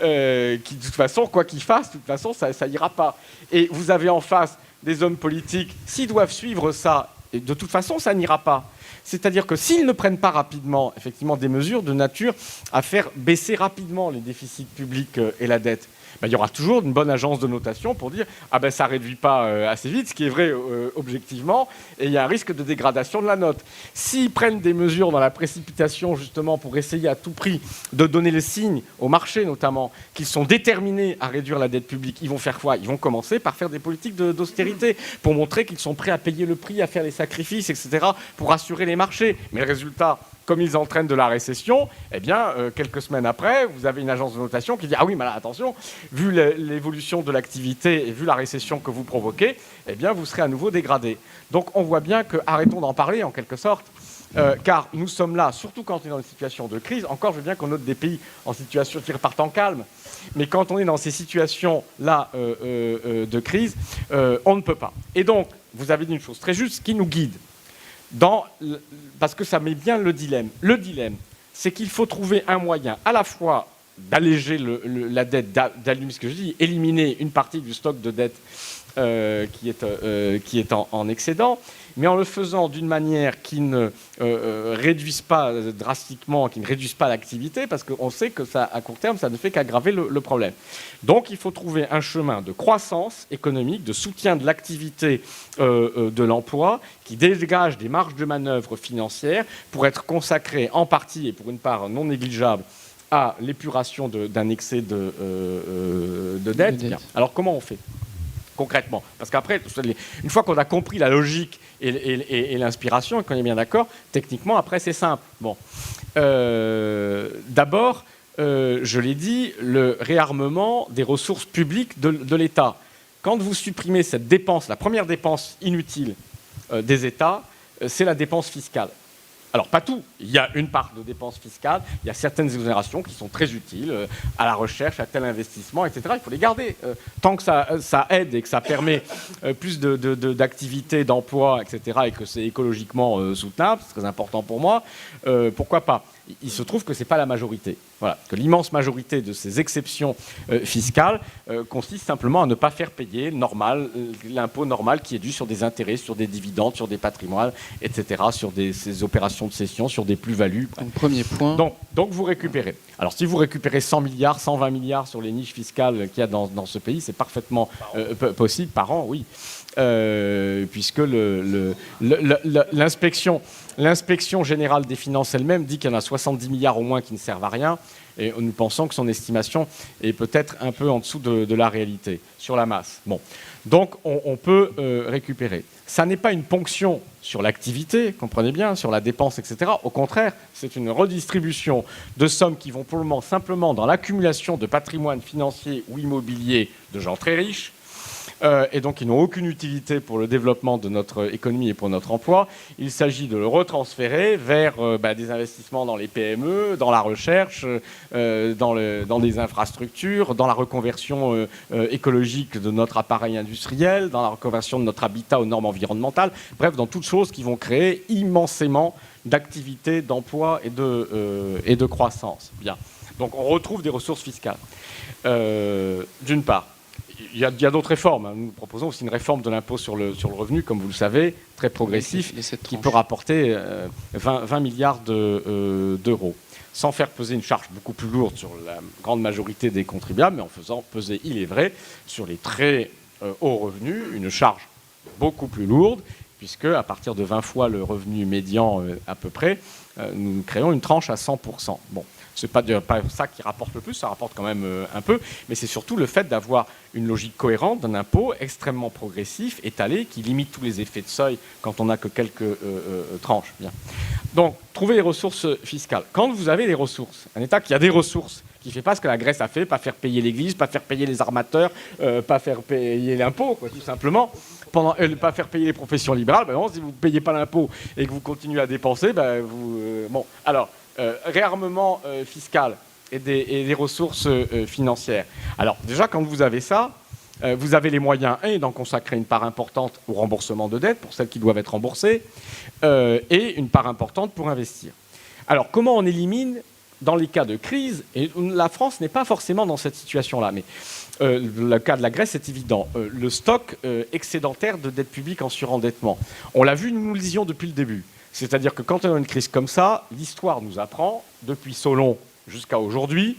S4: qui de toute façon, quoi qu'il fasse, de toute façon, ça ira pas. Et vous avez en face des hommes politiques, s'ils doivent suivre ça, et de toute façon, ça n'ira pas. C'est-à-dire que s'ils ne prennent pas rapidement, effectivement, des mesures de nature à faire baisser rapidement les déficits publics et la dette, il y aura toujours une bonne agence de notation pour dire « Ah ben ça ne réduit pas assez vite », ce qui est vrai objectivement, et il y a un risque de dégradation de la note. S'ils prennent des mesures dans la précipitation, justement, pour essayer à tout prix de donner le signe au marché, notamment, qu'ils sont déterminés à réduire la dette publique, ils vont faire quoi? Ils vont commencer par faire des politiques d'austérité, pour montrer qu'ils sont prêts à payer le prix, à faire les sacrifices, etc., pour assurer les marchés. Mais le résultat, comme ils entraînent de la récession, eh bien, quelques semaines après, vous avez une agence de notation qui dit « Ah oui, mais là, attention, vu l'évolution de l'activité et vu la récession que vous provoquez, eh bien, vous serez à nouveau dégradé. » Donc, on voit bien que arrêtons d'en parler, en quelque sorte, car nous sommes là, surtout quand on est dans une situation de crise. Encore, je veux bien qu'on note des pays en situation qui repartent en calme, mais quand on est dans ces situations-là de crise, on ne peut pas. Et donc, vous avez dit une chose très juste qui nous guide. Parce que ça met bien le dilemme. Le dilemme, c'est qu'il faut trouver un moyen à la fois d'alléger la dette, d'allumer ce que je dis, éliminer une partie du stock de dette qui est en excédent, mais en le faisant d'une manière qui ne réduise pas drastiquement, qui ne réduise pas l'activité, parce qu'on sait que ça, à court terme, ça ne fait qu'aggraver le problème. Donc il faut trouver un chemin de croissance économique, de soutien de l'activité de l'emploi, qui dégage des marges de manœuvre financières pour être consacré en partie, et pour une part non négligeable, à l'épuration d'un excès de dette. Bien. Alors comment on fait concrètement? Parce qu'après, une fois qu'on a compris la logique et l'inspiration, et qu'on est bien d'accord, techniquement, après, c'est simple. Bon. D'abord, je l'ai dit, le réarmement des ressources publiques de l'État. Quand vous supprimez cette dépense, la première dépense inutile des États, c'est la dépense fiscale. Alors, pas tout. Il y a une part de dépenses fiscales, il y a certaines exonérations qui sont très utiles à la recherche, à tel investissement, etc. Il faut les garder. Tant que ça aide et que ça permet plus d'activités, d'emplois, etc., et que c'est écologiquement soutenable, c'est très important pour moi, pourquoi pas? Il se trouve que ce n'est pas la majorité. Voilà, que l'immense majorité de ces exceptions fiscales consiste simplement à ne pas faire payer l'impôt normal qui est dû sur des intérêts, sur des dividendes, sur des patrimoines, etc., sur ces opérations de cession, sur des plus-values.
S2: Donc, premier point.
S4: Donc vous récupérez. Alors si vous récupérez 100 milliards, 120 milliards sur les niches fiscales qu'il y a dans ce pays, c'est parfaitement possible par an, oui. Puisque l'inspection générale des finances elle-même dit qu'il y en a 70 milliards au moins qui ne servent à rien, et nous pensons que son estimation est peut-être un peu en dessous de la réalité, sur la masse. Bon. Donc on peut récupérer. Ça n'est pas une ponction sur l'activité, comprenez bien, sur la dépense, etc. Au contraire, c'est une redistribution de sommes qui vont pour le moment simplement dans l'accumulation de patrimoine financier ou immobilier de gens très riches, et donc ils n'ont aucune utilité pour le développement de notre économie et pour notre emploi. Il s'agit de le retransférer vers des investissements dans les PME, dans la recherche, dans des infrastructures, dans la reconversion écologique de notre appareil industriel, dans la reconversion de notre habitat aux normes environnementales, bref, dans toutes choses qui vont créer immensément d'activités, d'emplois et de croissance. Bien. Donc on retrouve des ressources fiscales, d'une part. Il y a d'autres réformes. Nous proposons aussi une réforme de l'impôt sur le revenu, comme vous le savez, très progressif, qui peut rapporter 20 milliards d'euros, sans faire peser une charge beaucoup plus lourde sur la grande majorité des contribuables, mais en faisant peser, il est vrai, sur les très hauts revenus, une charge beaucoup plus lourde, puisque à partir de 20 fois le revenu médian à peu près, nous créons une tranche à 100%. Bon. Ce n'est pas ça qui rapporte le plus, ça rapporte quand même un peu, mais c'est surtout le fait d'avoir une logique cohérente d'un impôt extrêmement progressif, étalé, qui limite tous les effets de seuil quand on n'a que quelques tranches. Bien. Donc, trouver les ressources fiscales. Quand vous avez des ressources, un État qui a des ressources, qui ne fait pas ce que la Grèce a fait, pas faire payer l'Église, pas faire payer les armateurs, pas faire payer l'impôt, tout simplement, pas faire payer les professions libérales, non, si vous ne payez pas l'impôt et que vous continuez à dépenser, bon, alors... réarmement fiscal et des ressources financières. Alors déjà, quand vous avez ça, vous avez les moyens d'en consacrer une part importante au remboursement de dettes, pour celles qui doivent être remboursées, et une part importante pour investir. Alors comment on élimine dans les cas de crise, et la France n'est pas forcément dans cette situation-là, mais le cas de la Grèce est évident, le stock excédentaire de dette publique en surendettement. On l'a vu, nous le disions depuis le début. C'est-à-dire que quand on a une crise comme ça, l'histoire nous apprend, depuis Solon jusqu'à aujourd'hui,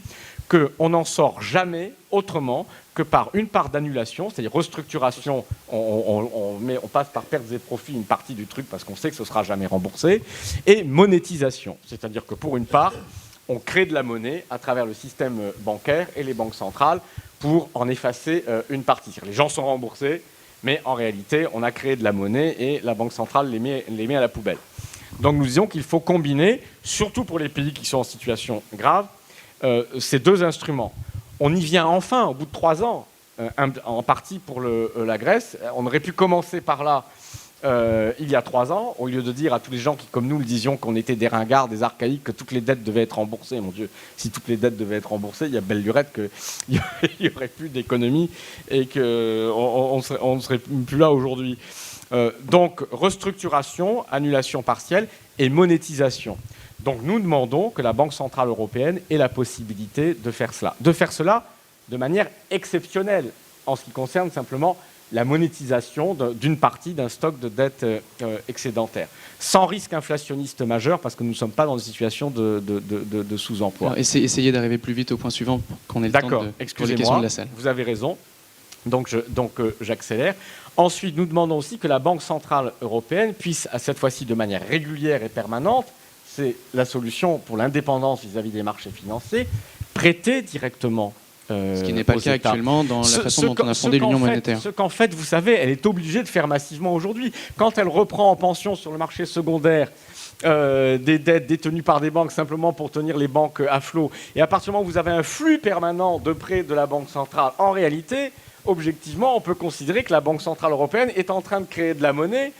S4: qu'on n'en sort jamais autrement que par une part d'annulation, c'est-à-dire restructuration, on passe par pertes et profits une partie du truc parce qu'on sait que ce ne sera jamais remboursé, et monétisation, c'est-à-dire que pour une part, on crée de la monnaie à travers le système bancaire et les banques centrales pour en effacer une partie. Les gens sont remboursés, mais en réalité, on a créé de la monnaie et la Banque centrale les met à la poubelle. Donc nous disons qu'il faut combiner, surtout pour les pays qui sont en situation grave, ces deux instruments. On y vient enfin, au bout de 3 ans, en partie pour la Grèce. On aurait pu commencer par là il y a 3 ans, au lieu de dire à tous les gens qui, comme nous, le disions qu'on était des ringards, des archaïques, que toutes les dettes devaient être remboursées. Mon Dieu, si toutes les dettes devaient être remboursées, il y a belle lurette qu'il n'y aurait plus d'économie et qu'on ne serait plus là aujourd'hui. Donc, restructuration, annulation partielle et monétisation. Donc nous demandons que la Banque Centrale Européenne ait la possibilité de faire cela. De faire cela de manière exceptionnelle, en ce qui concerne simplement la monétisation d'une partie d'un stock de dette excédentaire, sans risque inflationniste majeur, parce que nous ne sommes pas dans une situation de sous-emploi.
S2: Alors, essayez d'arriver plus vite au point suivant pour qu'on ait le temps
S4: D'accord,
S2: pour les questions
S4: excusez-moi,
S2: de la salle.
S4: vous avez raison. Donc j'accélère. Ensuite, nous demandons aussi que la Banque Centrale Européenne puisse, à cette fois-ci de manière régulière et permanente, c'est la solution pour l'indépendance vis-à-vis des marchés financiers, prêter directement.
S2: Ce qui n'est pas le cas actuellement dans la façon dont on a fondé l'Union monétaire.
S4: Ce qu'en fait, vous savez, elle est obligée de faire massivement aujourd'hui. Quand elle reprend en pension sur le marché secondaire des dettes détenues par des banques simplement pour tenir les banques à flot, et à partir du moment où vous avez un flux permanent de prêts de la Banque centrale, en réalité, objectivement, on peut considérer que la Banque centrale européenne est en train de créer de la monnaie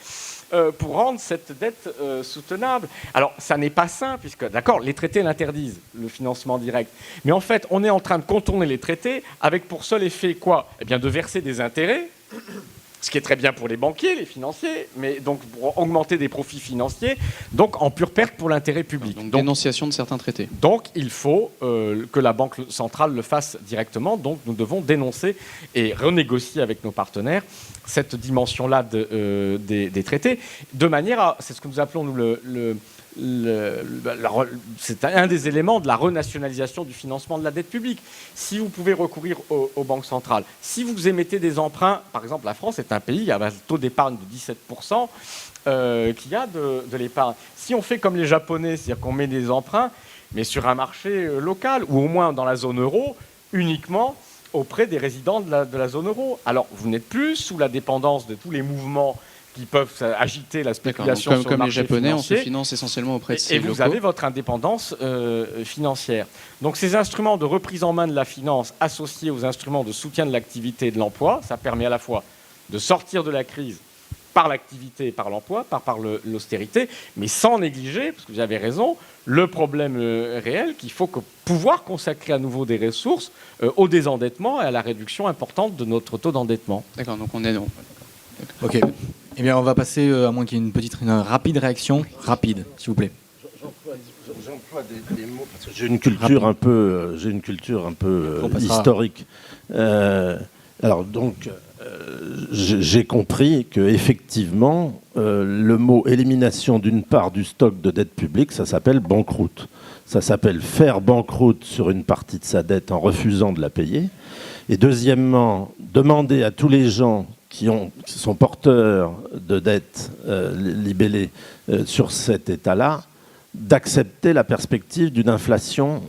S4: pour rendre cette dette soutenable. Alors, ça n'est pas sain, puisque, d'accord, les traités l'interdisent, le financement direct. Mais en fait, on est en train de contourner les traités avec pour seul effet quoi ? Eh bien, de verser des intérêts, ce qui est très bien pour les banquiers, les financiers, mais donc pour augmenter des profits financiers, donc en pure perte pour l'intérêt public.
S2: Donc dénonciation de certains traités.
S4: Donc il faut que la Banque centrale le fasse directement, donc nous devons dénoncer et renégocier avec nos partenaires cette dimension-là des traités, de manière à, c'est ce que nous appelons nous c'est un des éléments de la renationalisation du financement de la dette publique. Si vous pouvez recourir aux banques centrales, si vous émettez des emprunts, par exemple la France est un pays avec un taux d'épargne de 17%, qui a de l'épargne. Si on fait comme les Japonais, c'est-à-dire qu'on met des emprunts, mais sur un marché local, ou au moins dans la zone euro, uniquement auprès des résidents de la zone euro. Alors vous n'êtes plus sous la dépendance de tous les mouvements qui peuvent agiter la spéculation sur le marché
S2: comme les Japonais,
S4: financier.
S2: On se finance essentiellement auprès de ces
S4: Et vous
S2: locaux.
S4: avez votre indépendance financière. Donc ces instruments de reprise en main de la finance associés aux instruments de soutien de l'activité et de l'emploi, ça permet à la fois de sortir de la crise par l'activité et par l'emploi, par l'austérité, mais sans négliger, parce que vous avez raison, le problème réel qu'il faut pouvoir consacrer à nouveau des ressources au désendettement et à la réduction importante de notre taux d'endettement.
S2: D'accord, donc on est...
S1: Ok. Eh bien, on va passer, à moins qu'il y ait une rapide réaction, rapide, s'il vous plaît.
S3: J'emploie des mots parce que j'ai une culture un peu, historique. Alors donc, j'ai compris que effectivement, le mot élimination d'une part du stock de dette publique, ça s'appelle banqueroute. Ça s'appelle faire banqueroute sur une partie de sa dette en refusant de la payer. Et deuxièmement, demander à tous les gens qui sont porteurs de dettes libellées sur cet état-là, d'accepter la perspective d'une inflation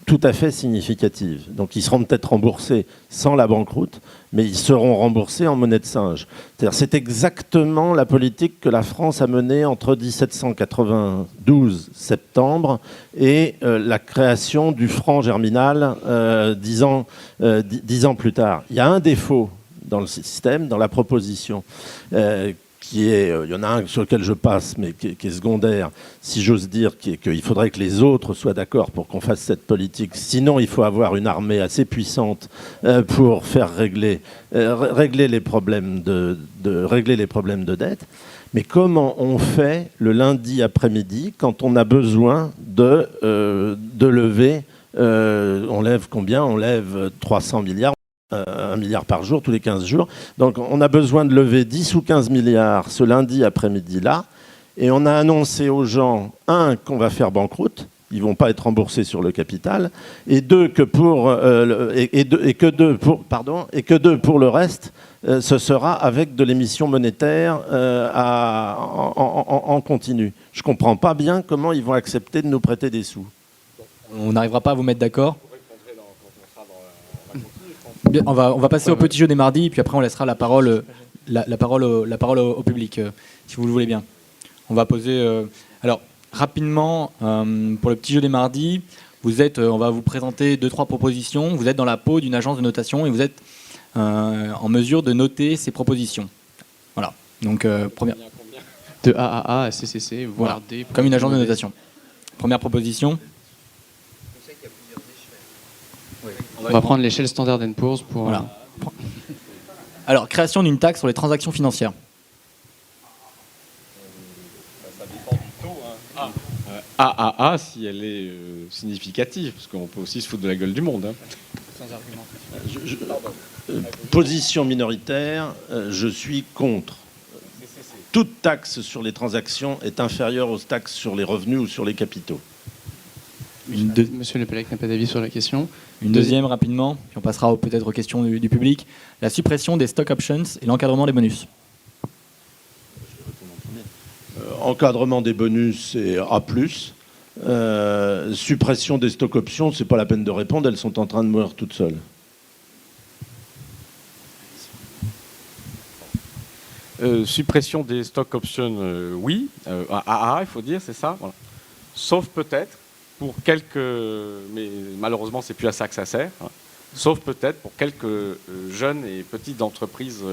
S3: tout à fait significative. Donc ils seront peut-être remboursés sans la banqueroute, mais ils seront remboursés en monnaie de singe. C'est exactement la politique que la France a menée entre 1792 septembre et la création du franc germinal 10 ans plus tard. Il y a un défaut dans le système, dans la proposition, il y en a un sur lequel je passe, mais qui est secondaire, si j'ose dire, qu'il faudrait que les autres soient d'accord pour qu'on fasse cette politique. Sinon, il faut avoir une armée assez puissante pour faire régler les problèmes de dette. Mais comment on fait le lundi après-midi quand on a besoin de lever, on lève combien ? On lève 300 milliards. 1 milliard par jour, tous les 15 jours. Donc on a besoin de lever 10 ou 15 milliards ce lundi après-midi-là. Et on a annoncé aux gens, un, qu'on va faire banqueroute, ils ne vont pas être remboursés sur le capital, et deux, que pour le reste, ce sera avec de l'émission monétaire en continu. Je ne comprends pas bien comment ils vont accepter de nous prêter des sous.
S1: On n'arrivera pas à vous mettre d'accord. Bien, on va passer au petit jeu des mardis, puis après on laissera la parole au public, si vous le voulez bien. On va poser... alors, rapidement, pour le petit jeu des mardis, on va vous présenter 2-3 propositions. Vous êtes dans la peau d'une agence de notation et vous êtes en mesure de noter ces propositions. Voilà. Donc, première...
S2: De AAA à CCC, voire
S1: D. Comme une agence de notation. Première proposition.
S2: On va prendre l'échelle Standard & Poor's pour...
S1: Voilà. Alors, création d'une taxe sur les transactions financières.
S4: Ça dépend du taux. AAA si elle est significative, parce qu'on peut aussi se foutre de la gueule du monde. Hein.
S2: Sans argument.
S3: Position minoritaire, je suis contre. Toute taxe sur les transactions est inférieure aux taxes sur les revenus ou sur les capitaux.
S2: Monsieur Le Pellec n'a pas d'avis sur la question.
S1: Une deuxième rapidement, puis on passera peut-être aux questions du public. La suppression des stock options et l'encadrement des bonus.
S3: Encadrement des bonus, c'est A+. Suppression des stock options, c'est pas la peine de répondre, elles sont en train de mourir toutes seules.
S4: Suppression des stock options, oui. AA, il faut dire, c'est ça. Voilà. Sauf peut-être pour quelques... Mais malheureusement, c'est plus à ça que ça sert. Hein. Sauf peut-être pour quelques jeunes et petites entreprises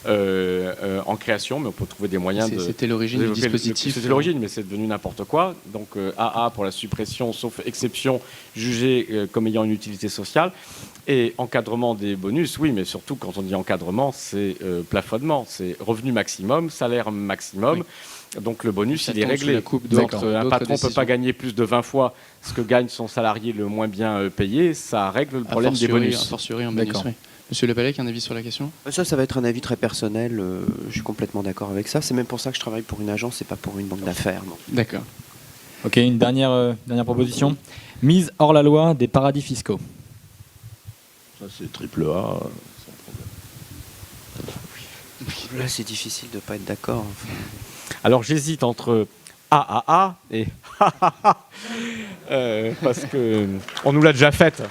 S4: en création, mais on peut trouver des moyens de...
S2: C'était l'origine du dispositif.
S4: C'était l'origine, mais c'est devenu n'importe quoi. Donc AA pour la suppression, sauf exception, jugée comme ayant une utilité sociale. Et encadrement des bonus, oui, mais surtout quand on dit encadrement, c'est plafonnement, c'est revenu maximum, salaire maximum. Oui. Donc le bonus, il est réglé. Un patron ne peut pas gagner plus de 20 fois ce que gagne son salarié le moins bien payé, ça règle le problème des bonus.
S2: A fortiori en bonus, oui. Monsieur Le Pellec, un avis sur la question ?
S5: Ça va être un avis très personnel. Je suis complètement d'accord avec ça. C'est même pour ça que je travaille pour une agence et pas pour une banque d'affaires.
S2: D'accord.
S1: Ok, une dernière proposition. Mise hors la loi des paradis fiscaux.
S3: Ça, c'est triple A.
S5: Là, c'est difficile de ne pas être d'accord. Enfin.
S4: Alors, j'hésite entre AAA et parce qu'on nous l'a déjà faite.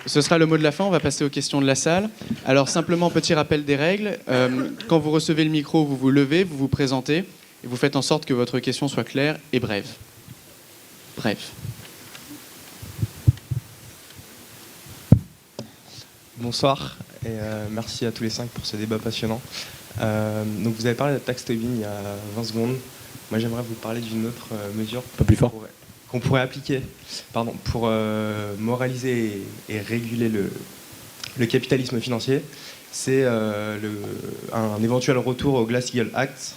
S2: Ce sera le mot de la fin, on va passer aux questions de la salle. Alors simplement, petit rappel des règles. Quand vous recevez le micro, vous vous levez, vous vous présentez et vous faites en sorte que votre question soit claire et brève. Bref.
S6: Bonsoir et merci à tous les 5 pour ce débat passionnant. Donc vous avez parlé de la taxe Tobin il y a 20 secondes. Moi j'aimerais vous parler d'une autre mesure qu'on pourrait appliquer pour moraliser et réguler le capitalisme financier. C'est un éventuel retour au Glass-Steagall Act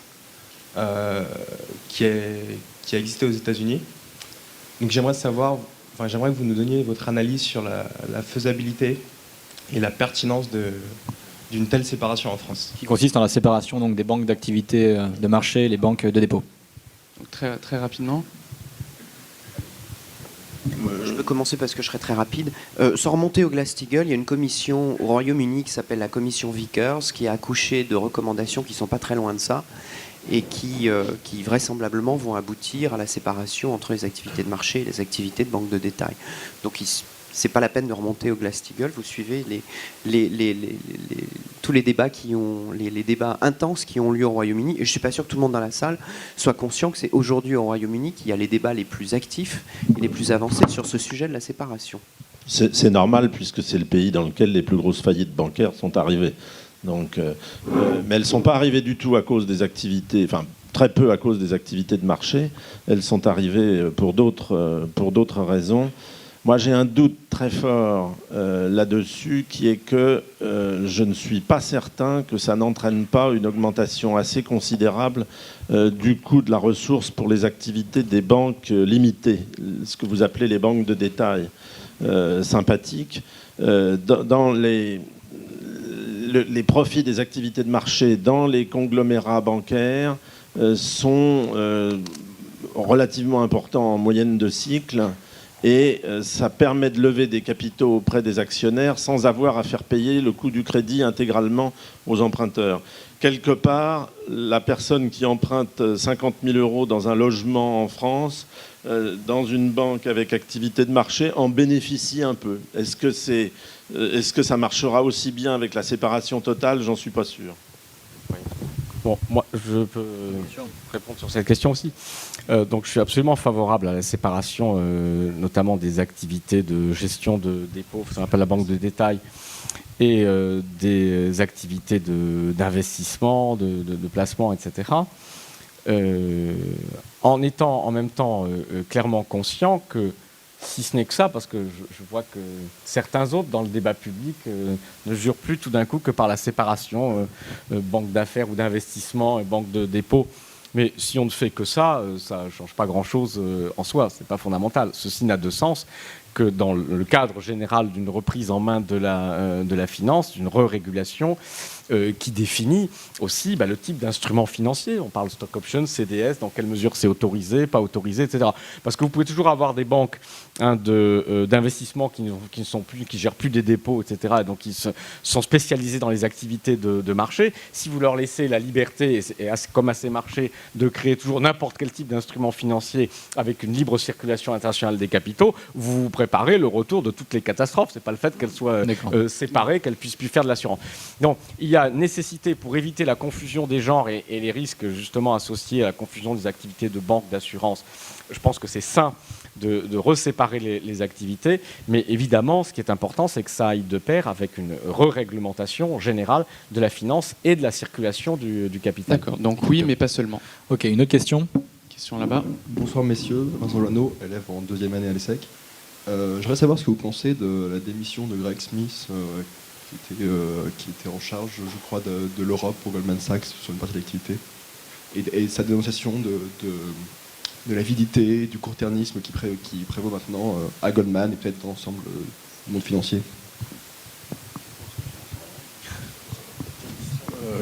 S6: qui a existé aux États-Unis. Donc j'aimerais que vous nous donniez votre analyse sur la faisabilité et la pertinence d'une telle séparation en France.
S1: Qui consiste en la séparation donc, des banques d'activité de marché et les banques de dépôt.
S2: Donc, très, très rapidement.
S5: Je peux commencer parce que je serai très rapide. Sans remonter au Glass-Steagall, il y a une commission au Royaume-Uni qui s'appelle la commission Vickers qui a accouché de recommandations qui ne sont pas très loin de ça et qui vraisemblablement vont aboutir à la séparation entre les activités de marché et les activités de banque de détail. Donc c'est pas la peine de remonter au Glass-Steagall, vous suivez tous les débats les débats intenses qui ont lieu au Royaume-Uni. Et je suis pas sûr que tout le monde dans la salle soit conscient que c'est aujourd'hui au Royaume-Uni qu'il y a les débats les plus actifs et les plus avancés sur ce sujet de la séparation.
S3: C'est normal puisque c'est le pays dans lequel les plus grosses faillites bancaires sont arrivées. Donc, mais elles ne sont pas arrivées du tout à cause des activités, enfin très peu à cause des activités de marché. Elles sont arrivées pour d'autres raisons. Moi, j'ai un doute très fort là-dessus, qui est que je ne suis pas certain que ça n'entraîne pas une augmentation assez considérable du coût de la ressource pour les activités des banques limitées, ce que vous appelez les banques de détail sympathiques. Dans les profits des activités de marché dans les conglomérats bancaires sont relativement importants en moyenne de cycle. Et ça permet de lever des capitaux auprès des actionnaires sans avoir à faire payer le coût du crédit intégralement aux emprunteurs. Quelque part, la personne qui emprunte 50 000 € dans un logement en France, dans une banque avec activité de marché, en bénéficie un peu. Est-ce que ça marchera aussi bien avec la séparation totale ? J'en suis pas sûr.
S4: Bon, moi, je peux répondre sur cette question aussi. Donc, je suis absolument favorable à la séparation, notamment des activités de gestion de dépôt, ça s'appelle la banque de détail, et des activités d'investissement, de placement, etc. En étant en même temps clairement conscient que, si ce n'est que ça, parce que je vois que certains autres dans le débat public ne jurent plus tout d'un coup que par la séparation banque d'affaires ou d'investissement et banque de dépôt, Mais si on ne fait que ça, ça ne change pas grand-chose en soi, ce n'est pas fondamental. Ceci n'a de sens que dans le cadre général d'une reprise en main de la finance, d'une re-régulation qui définit aussi le type d'instrument financier. On parle stock options, CDS, dans quelle mesure c'est autorisé, pas autorisé, etc. Parce que vous pouvez toujours avoir des banques d'investissement qui gèrent plus des dépôts, etc. Et donc qui sont spécialisés dans les activités de marché. Si vous leur laissez la liberté, comme à ces marchés, de créer toujours n'importe quel type d'instrument financier avec une libre circulation internationale des capitaux, vous préparez le retour de toutes les catastrophes. C'est pas le fait qu'elles soient séparées, qu'elles puissent plus faire de l'assurance. Donc il y a nécessité, pour éviter la confusion des genres et les risques justement associés à la confusion des activités de banque, d'assurance, je pense que c'est sain de reséparer les activités, mais évidemment, ce qui est important, c'est que ça aille de pair avec une re-réglementation générale de la finance et de la circulation du capital.
S2: D'accord, donc oui, mais pas seulement.
S1: Ok, une autre question.
S2: Question là-bas.
S7: Bonsoir messieurs, Vincent Joanneau, élève en 2e année à l'ESSEC. Je voudrais savoir ce que vous pensez de la démission de Greg Smith, qui était en charge, je crois, de l'Europe pour Goldman Sachs sur une partie de l'activité, et sa dénonciation de l'avidité, du court-termisme qui prévaut maintenant à Goldman et peut-être dans l'ensemble du monde financier.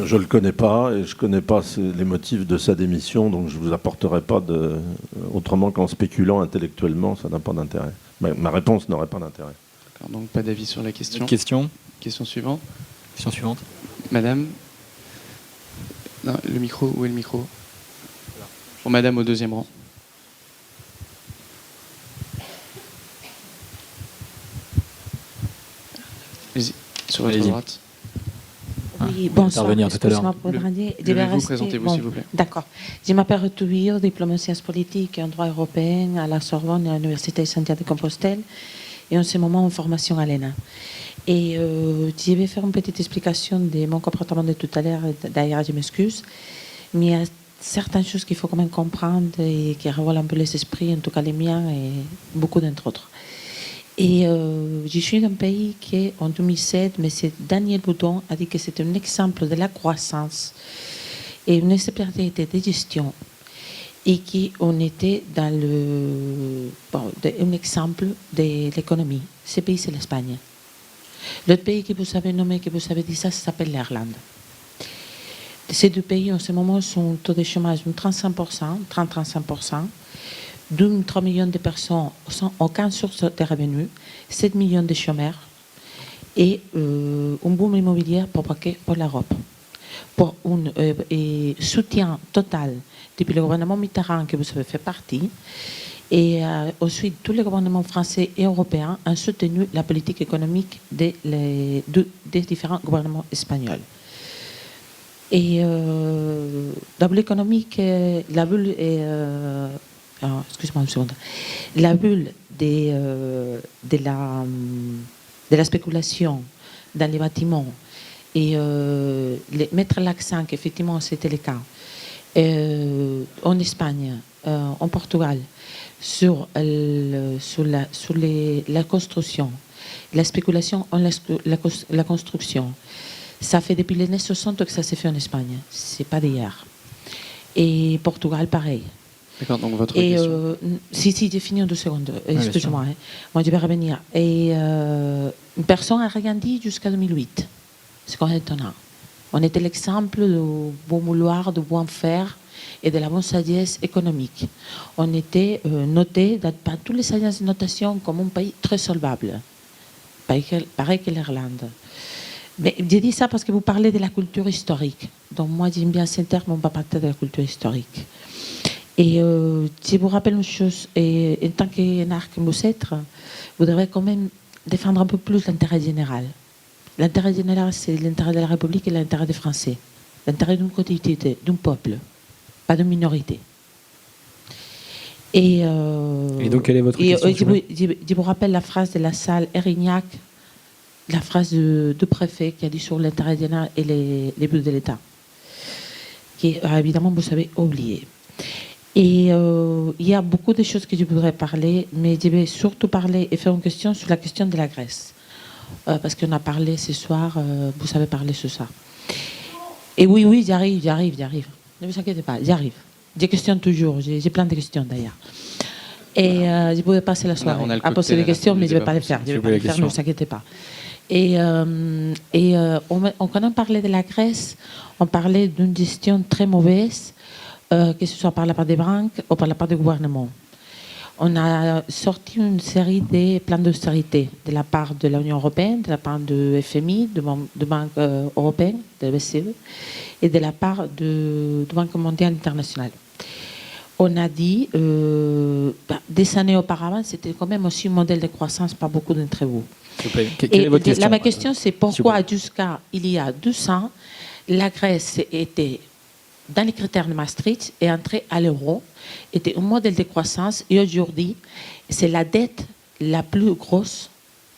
S3: Je ne le connais pas et je ne connais pas les motifs de sa démission, donc je ne vous apporterai pas autrement qu'en spéculant intellectuellement, ça n'a pas d'intérêt. Ma réponse n'aurait pas d'intérêt.
S2: D'accord, donc pas d'avis sur la question.
S1: Question.
S2: Question suivante.
S1: Question suivante.
S2: Madame. Non, le micro, où est le micro? Pour madame au 2e rang. Allez-y, sur votre droite.
S8: Oui, bonsoir.
S1: Intervenir tout à l'heure.
S2: Levez-vous, présentez-vous, s'il vous plaît.
S8: D'accord. Je m'appelle Retouir, diplôme en sciences politiques et en droit européen à la Sorbonne et à l'Université de Santiago de Compostelle, et en ce moment en formation à l'ENA. Et je vais faire une petite explication de mon comportement de tout à l'heure. D'ailleurs, je m'excuse. Mais il y a certaines choses qu'il faut quand même comprendre et qui révèlent un peu les esprits, en tout cas les miens et beaucoup d'entre autres. Et je suis d'un pays qui, en 2007, mais c'est Daniel Boudon a dit que c'était un exemple de la croissance et une expérience de gestion, et qu'on était dans un exemple de l'économie. Ce pays, c'est l'Espagne. L'autre pays que vous avez nommé, que vous avez dit ça s'appelle l'Irlande. Ces deux pays, en ce moment, sont un taux de chômage de 30-35%, 3 millions de personnes sans aucune source de revenus, 7 millions de chômeurs et un boom immobilier pour l'Europe. Pour un soutien total depuis le gouvernement Mitterrand, que vous avez fait partie, et ensuite tous les gouvernements français et européens ont soutenu la politique économique des différents gouvernements espagnols. Et la bulle économique, la bulle est... excusez-moi une seconde. La bulle de la spéculation dans les bâtiments et mettre l'accent qu'effectivement c'était le cas en Espagne, en Portugal, sur la construction, la spéculation en la construction. Ça fait depuis les années 60 que ça s'est fait en Espagne. C'est pas d'hier. Et Portugal, pareil.
S2: D'accord, donc votre question.
S8: Si, j'ai fini en 2 secondes. Excusez-moi. Moi, je vais revenir. Et personne n'a rien dit jusqu'à 2008. C'est quand même étonnant. On était l'exemple du bon vouloir, du bon faire et de la bonne sagesse économique. On était noté par tous les agences de notation comme un pays très solvable. Pareil que l'Irlande. Mais j'ai dit ça parce que vous parlez de la culture historique. Donc moi, j'aime bien ce terme, on va parler de la culture historique. Et je vous rappelle une chose, et en tant qu'énarque que vous êtes, vous devrez quand même défendre un peu plus l'intérêt général. L'intérêt général, c'est l'intérêt de la République et l'intérêt des Français. L'intérêt d'une collectivité, d'un peuple, pas d'une minorité. Et
S1: donc, quelle est votre question?
S8: Je vous rappelle la phrase de la salle Erignac, la phrase du préfet qui a dit sur l'intérêt général et les buts de l'État, qui évidemment vous avez oublié. Et il y a beaucoup de choses que je voudrais parler, mais je vais surtout parler et faire une question sur la question de la Grèce. Parce qu'on a parlé ce soir, vous avez parlé ce soir. Et oui, j'y arrive. Ne vous inquiétez pas, j'y arrive. Des questions toujours, j'ai plein de questions d'ailleurs. Et je pouvais passer la soirée à poser des questions, mais je ne vais pas les faire. Je vais pas les faire, ne vous inquiétez pas. Et quand on parlait de la Grèce, on parlait d'une gestion très mauvaise, que ce soit par la part des banques ou par la part du gouvernement. On a sorti une série de plans d'austérité de la part de l'Union européenne, de la part du FMI, de Banque européenne, de la BCE, et de la part du Banque mondiale internationale. On a dit, des années auparavant, c'était quand même aussi un modèle de croissance par beaucoup d'entre vous.
S1: Quelle est votre question ?
S8: Ma question, c'est pourquoi jusqu'à il y a 2 ans, la Grèce était dans les critères de Maastricht et entrée à l'euro, était un modèle de croissance, et aujourd'hui, c'est la dette la plus grosse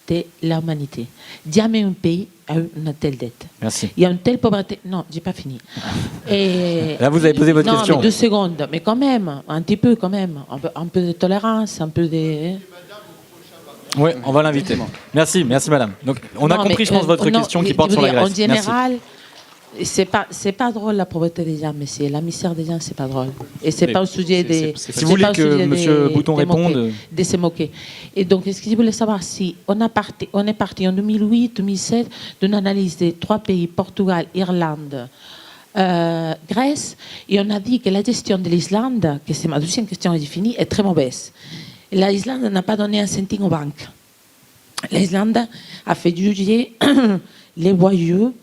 S8: de l'humanité. Jamais un pays a eu une telle dette.
S1: Merci.
S8: Il y a une telle pauvreté. Non, j'ai pas fini. Et
S1: là, vous avez posé votre question.
S8: Non, mais 2 secondes. Mais quand même, un petit peu, quand même. Un peu de tolérance, un peu de...
S1: Oui, on va l'inviter. Merci madame. Donc, on a compris, je pense, votre question qui porte sur la Grèce.
S8: En général, c'est pas drôle la pauvreté des gens, mais c'est la misère des gens, c'est pas drôle. Et c'est pas un sujet des.
S1: Si vous voulez que M. Bouton réponde.
S8: De se moquer. Et donc, est-ce que je voulais savoir si on est parti en 2008-2007 d'une analyse des 3 pays, Portugal, Irlande, Grèce, et on a dit que la gestion de l'Islande, que c'est ma deuxième question et j'ai fini, est très mauvaise. L'Islande n'a pas donné un centime aux banques. L'Islande a fait juger les voyous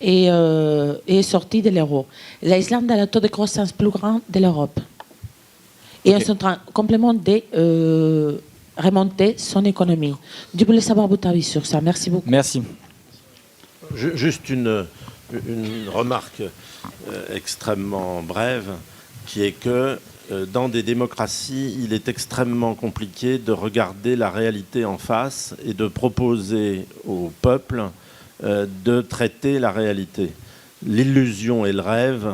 S8: et est sortie de l'euro. L'Islande a le taux de croissance plus grand de l'Europe. Et ils sont en train complètement de remonter son économie. Je voulais savoir votre avis sur ça. Merci beaucoup.
S1: Merci.
S3: Juste une remarque extrêmement brève, qui est que dans des démocraties, il est extrêmement compliqué de regarder la réalité en face et de proposer au peuple de traiter la réalité. L'illusion et le rêve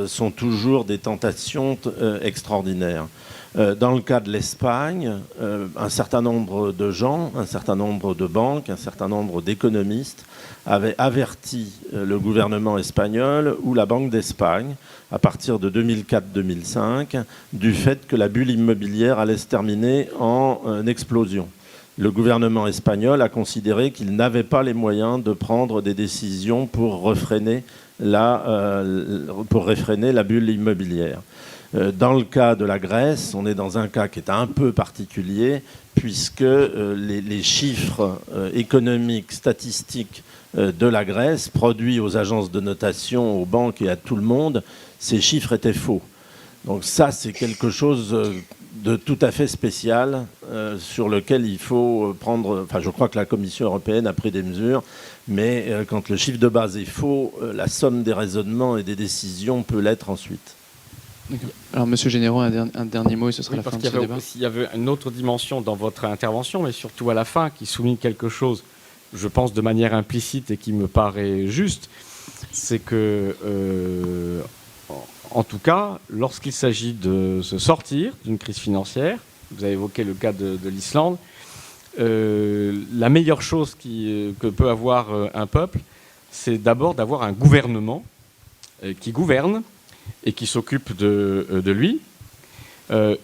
S3: sont toujours des tentations extraordinaires. Dans le cas de l'Espagne, un certain nombre de gens, un certain nombre de banques, un certain nombre d'économistes avaient averti le gouvernement espagnol ou la Banque d'Espagne, à partir de 2004-2005, du fait que la bulle immobilière allait se terminer en explosion. Le gouvernement espagnol a considéré qu'il n'avait pas les moyens de prendre des décisions pour réfréner la bulle immobilière. Dans le cas de la Grèce, on est dans un cas qui est un peu particulier, puisque les chiffres économiques, statistiques de la Grèce, produits aux agences de notation, aux banques et à tout le monde, ces chiffres étaient faux. Donc ça, c'est quelque chose de tout à fait spécial sur lequel il faut prendre... Enfin, je crois que la Commission européenne a pris des mesures, mais quand le chiffre de base est faux, la somme des raisonnements et des décisions peut l'être ensuite.
S2: Alors, Monsieur Généraux, un dernier mot et ce sera la fin de ce débat.
S4: Il y avait une autre dimension dans votre intervention, mais surtout à la fin, qui souligne quelque chose, je pense de manière implicite et qui me paraît juste, c'est que, en tout cas, lorsqu'il s'agit de se sortir d'une crise financière, vous avez évoqué le cas de l'Islande, la meilleure chose que peut avoir un peuple, c'est d'abord d'avoir un gouvernement qui gouverne et qui s'occupe de lui,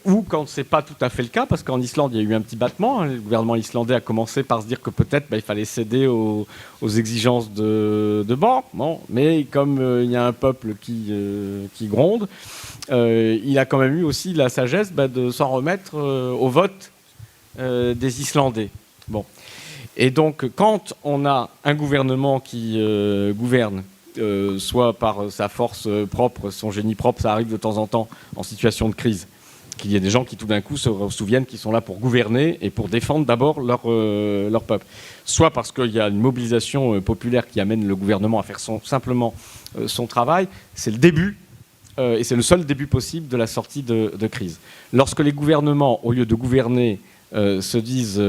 S4: ou quand ce n'est pas tout à fait le cas, parce qu'en Islande, il y a eu un petit battement. Le gouvernement islandais a commencé par se dire que peut-être il fallait céder aux exigences de banque. Bon, mais comme il y a un peuple qui gronde, il a quand même eu aussi la sagesse de s'en remettre au vote des Islandais. Bon. Et donc, quand on a un gouvernement qui gouverne, soit par sa force propre, son génie propre, ça arrive de temps en temps en situation de crise, qu'il y ait des gens qui tout d'un coup se souviennent qu'ils sont là pour gouverner et pour défendre d'abord leur peuple. Soit parce qu'il y a une mobilisation populaire qui amène le gouvernement à faire simplement son travail, c'est le début, et c'est le seul début possible de la sortie de crise. Lorsque les gouvernements, au lieu de gouverner, se disent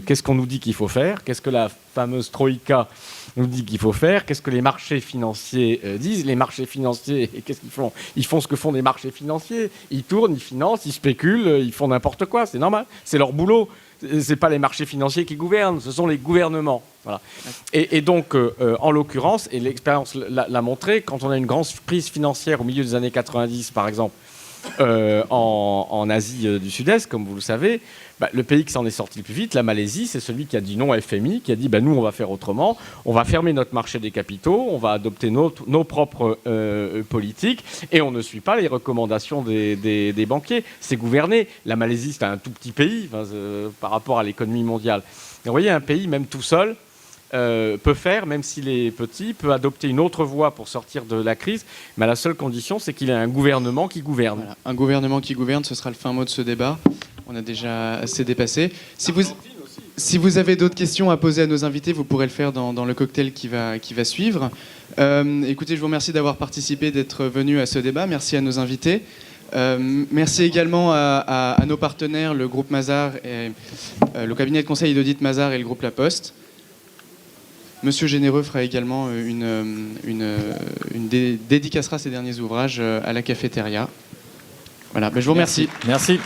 S4: qu'est-ce qu'on nous dit qu'il faut faire, qu'est-ce que la fameuse Troïka nous dit qu'il faut faire, qu'est-ce que les marchés financiers disent. Les marchés financiers, qu'est-ce qu'ils font? Ils font ce que font des marchés financiers, ils tournent, ils financent, ils spéculent, ils font n'importe quoi, c'est normal, c'est leur boulot. Ce n'est pas les marchés financiers qui gouvernent, ce sont les gouvernements. Voilà. Et donc, en l'occurrence, et l'expérience l'a montré, quand on a une grande crise financière au milieu des années 90, par exemple, en Asie du Sud-Est, comme vous le savez, le pays qui s'en est sorti le plus vite, la Malaisie, c'est celui qui a dit non à FMI, qui a dit nous, on va faire autrement, on va fermer notre marché des capitaux, on va adopter nos propres politiques, et on ne suit pas les recommandations des banquiers. C'est gouverné. La Malaisie, c'est un tout petit pays par rapport à l'économie mondiale. Et vous voyez, un pays, même tout seul, peut faire, même s'il est petit, peut adopter une autre voie pour sortir de la crise, mais à la seule condition, c'est qu'il ait un gouvernement qui gouverne.
S2: Voilà. Un gouvernement qui gouverne, ce sera le fin mot de ce débat. On a déjà assez dépassé. Si vous avez d'autres questions à poser à nos invités, vous pourrez le faire dans le cocktail qui va suivre. Écoutez, je vous remercie d'avoir participé, d'être venu à ce débat. Merci à nos invités. Merci également à nos partenaires, le groupe Mazars, et, le cabinet de conseil et d'audit Mazars et le groupe La Poste. Monsieur Généreux fera également dédicacera ses derniers ouvrages à la cafétéria. Voilà, je vous remercie.
S1: Merci.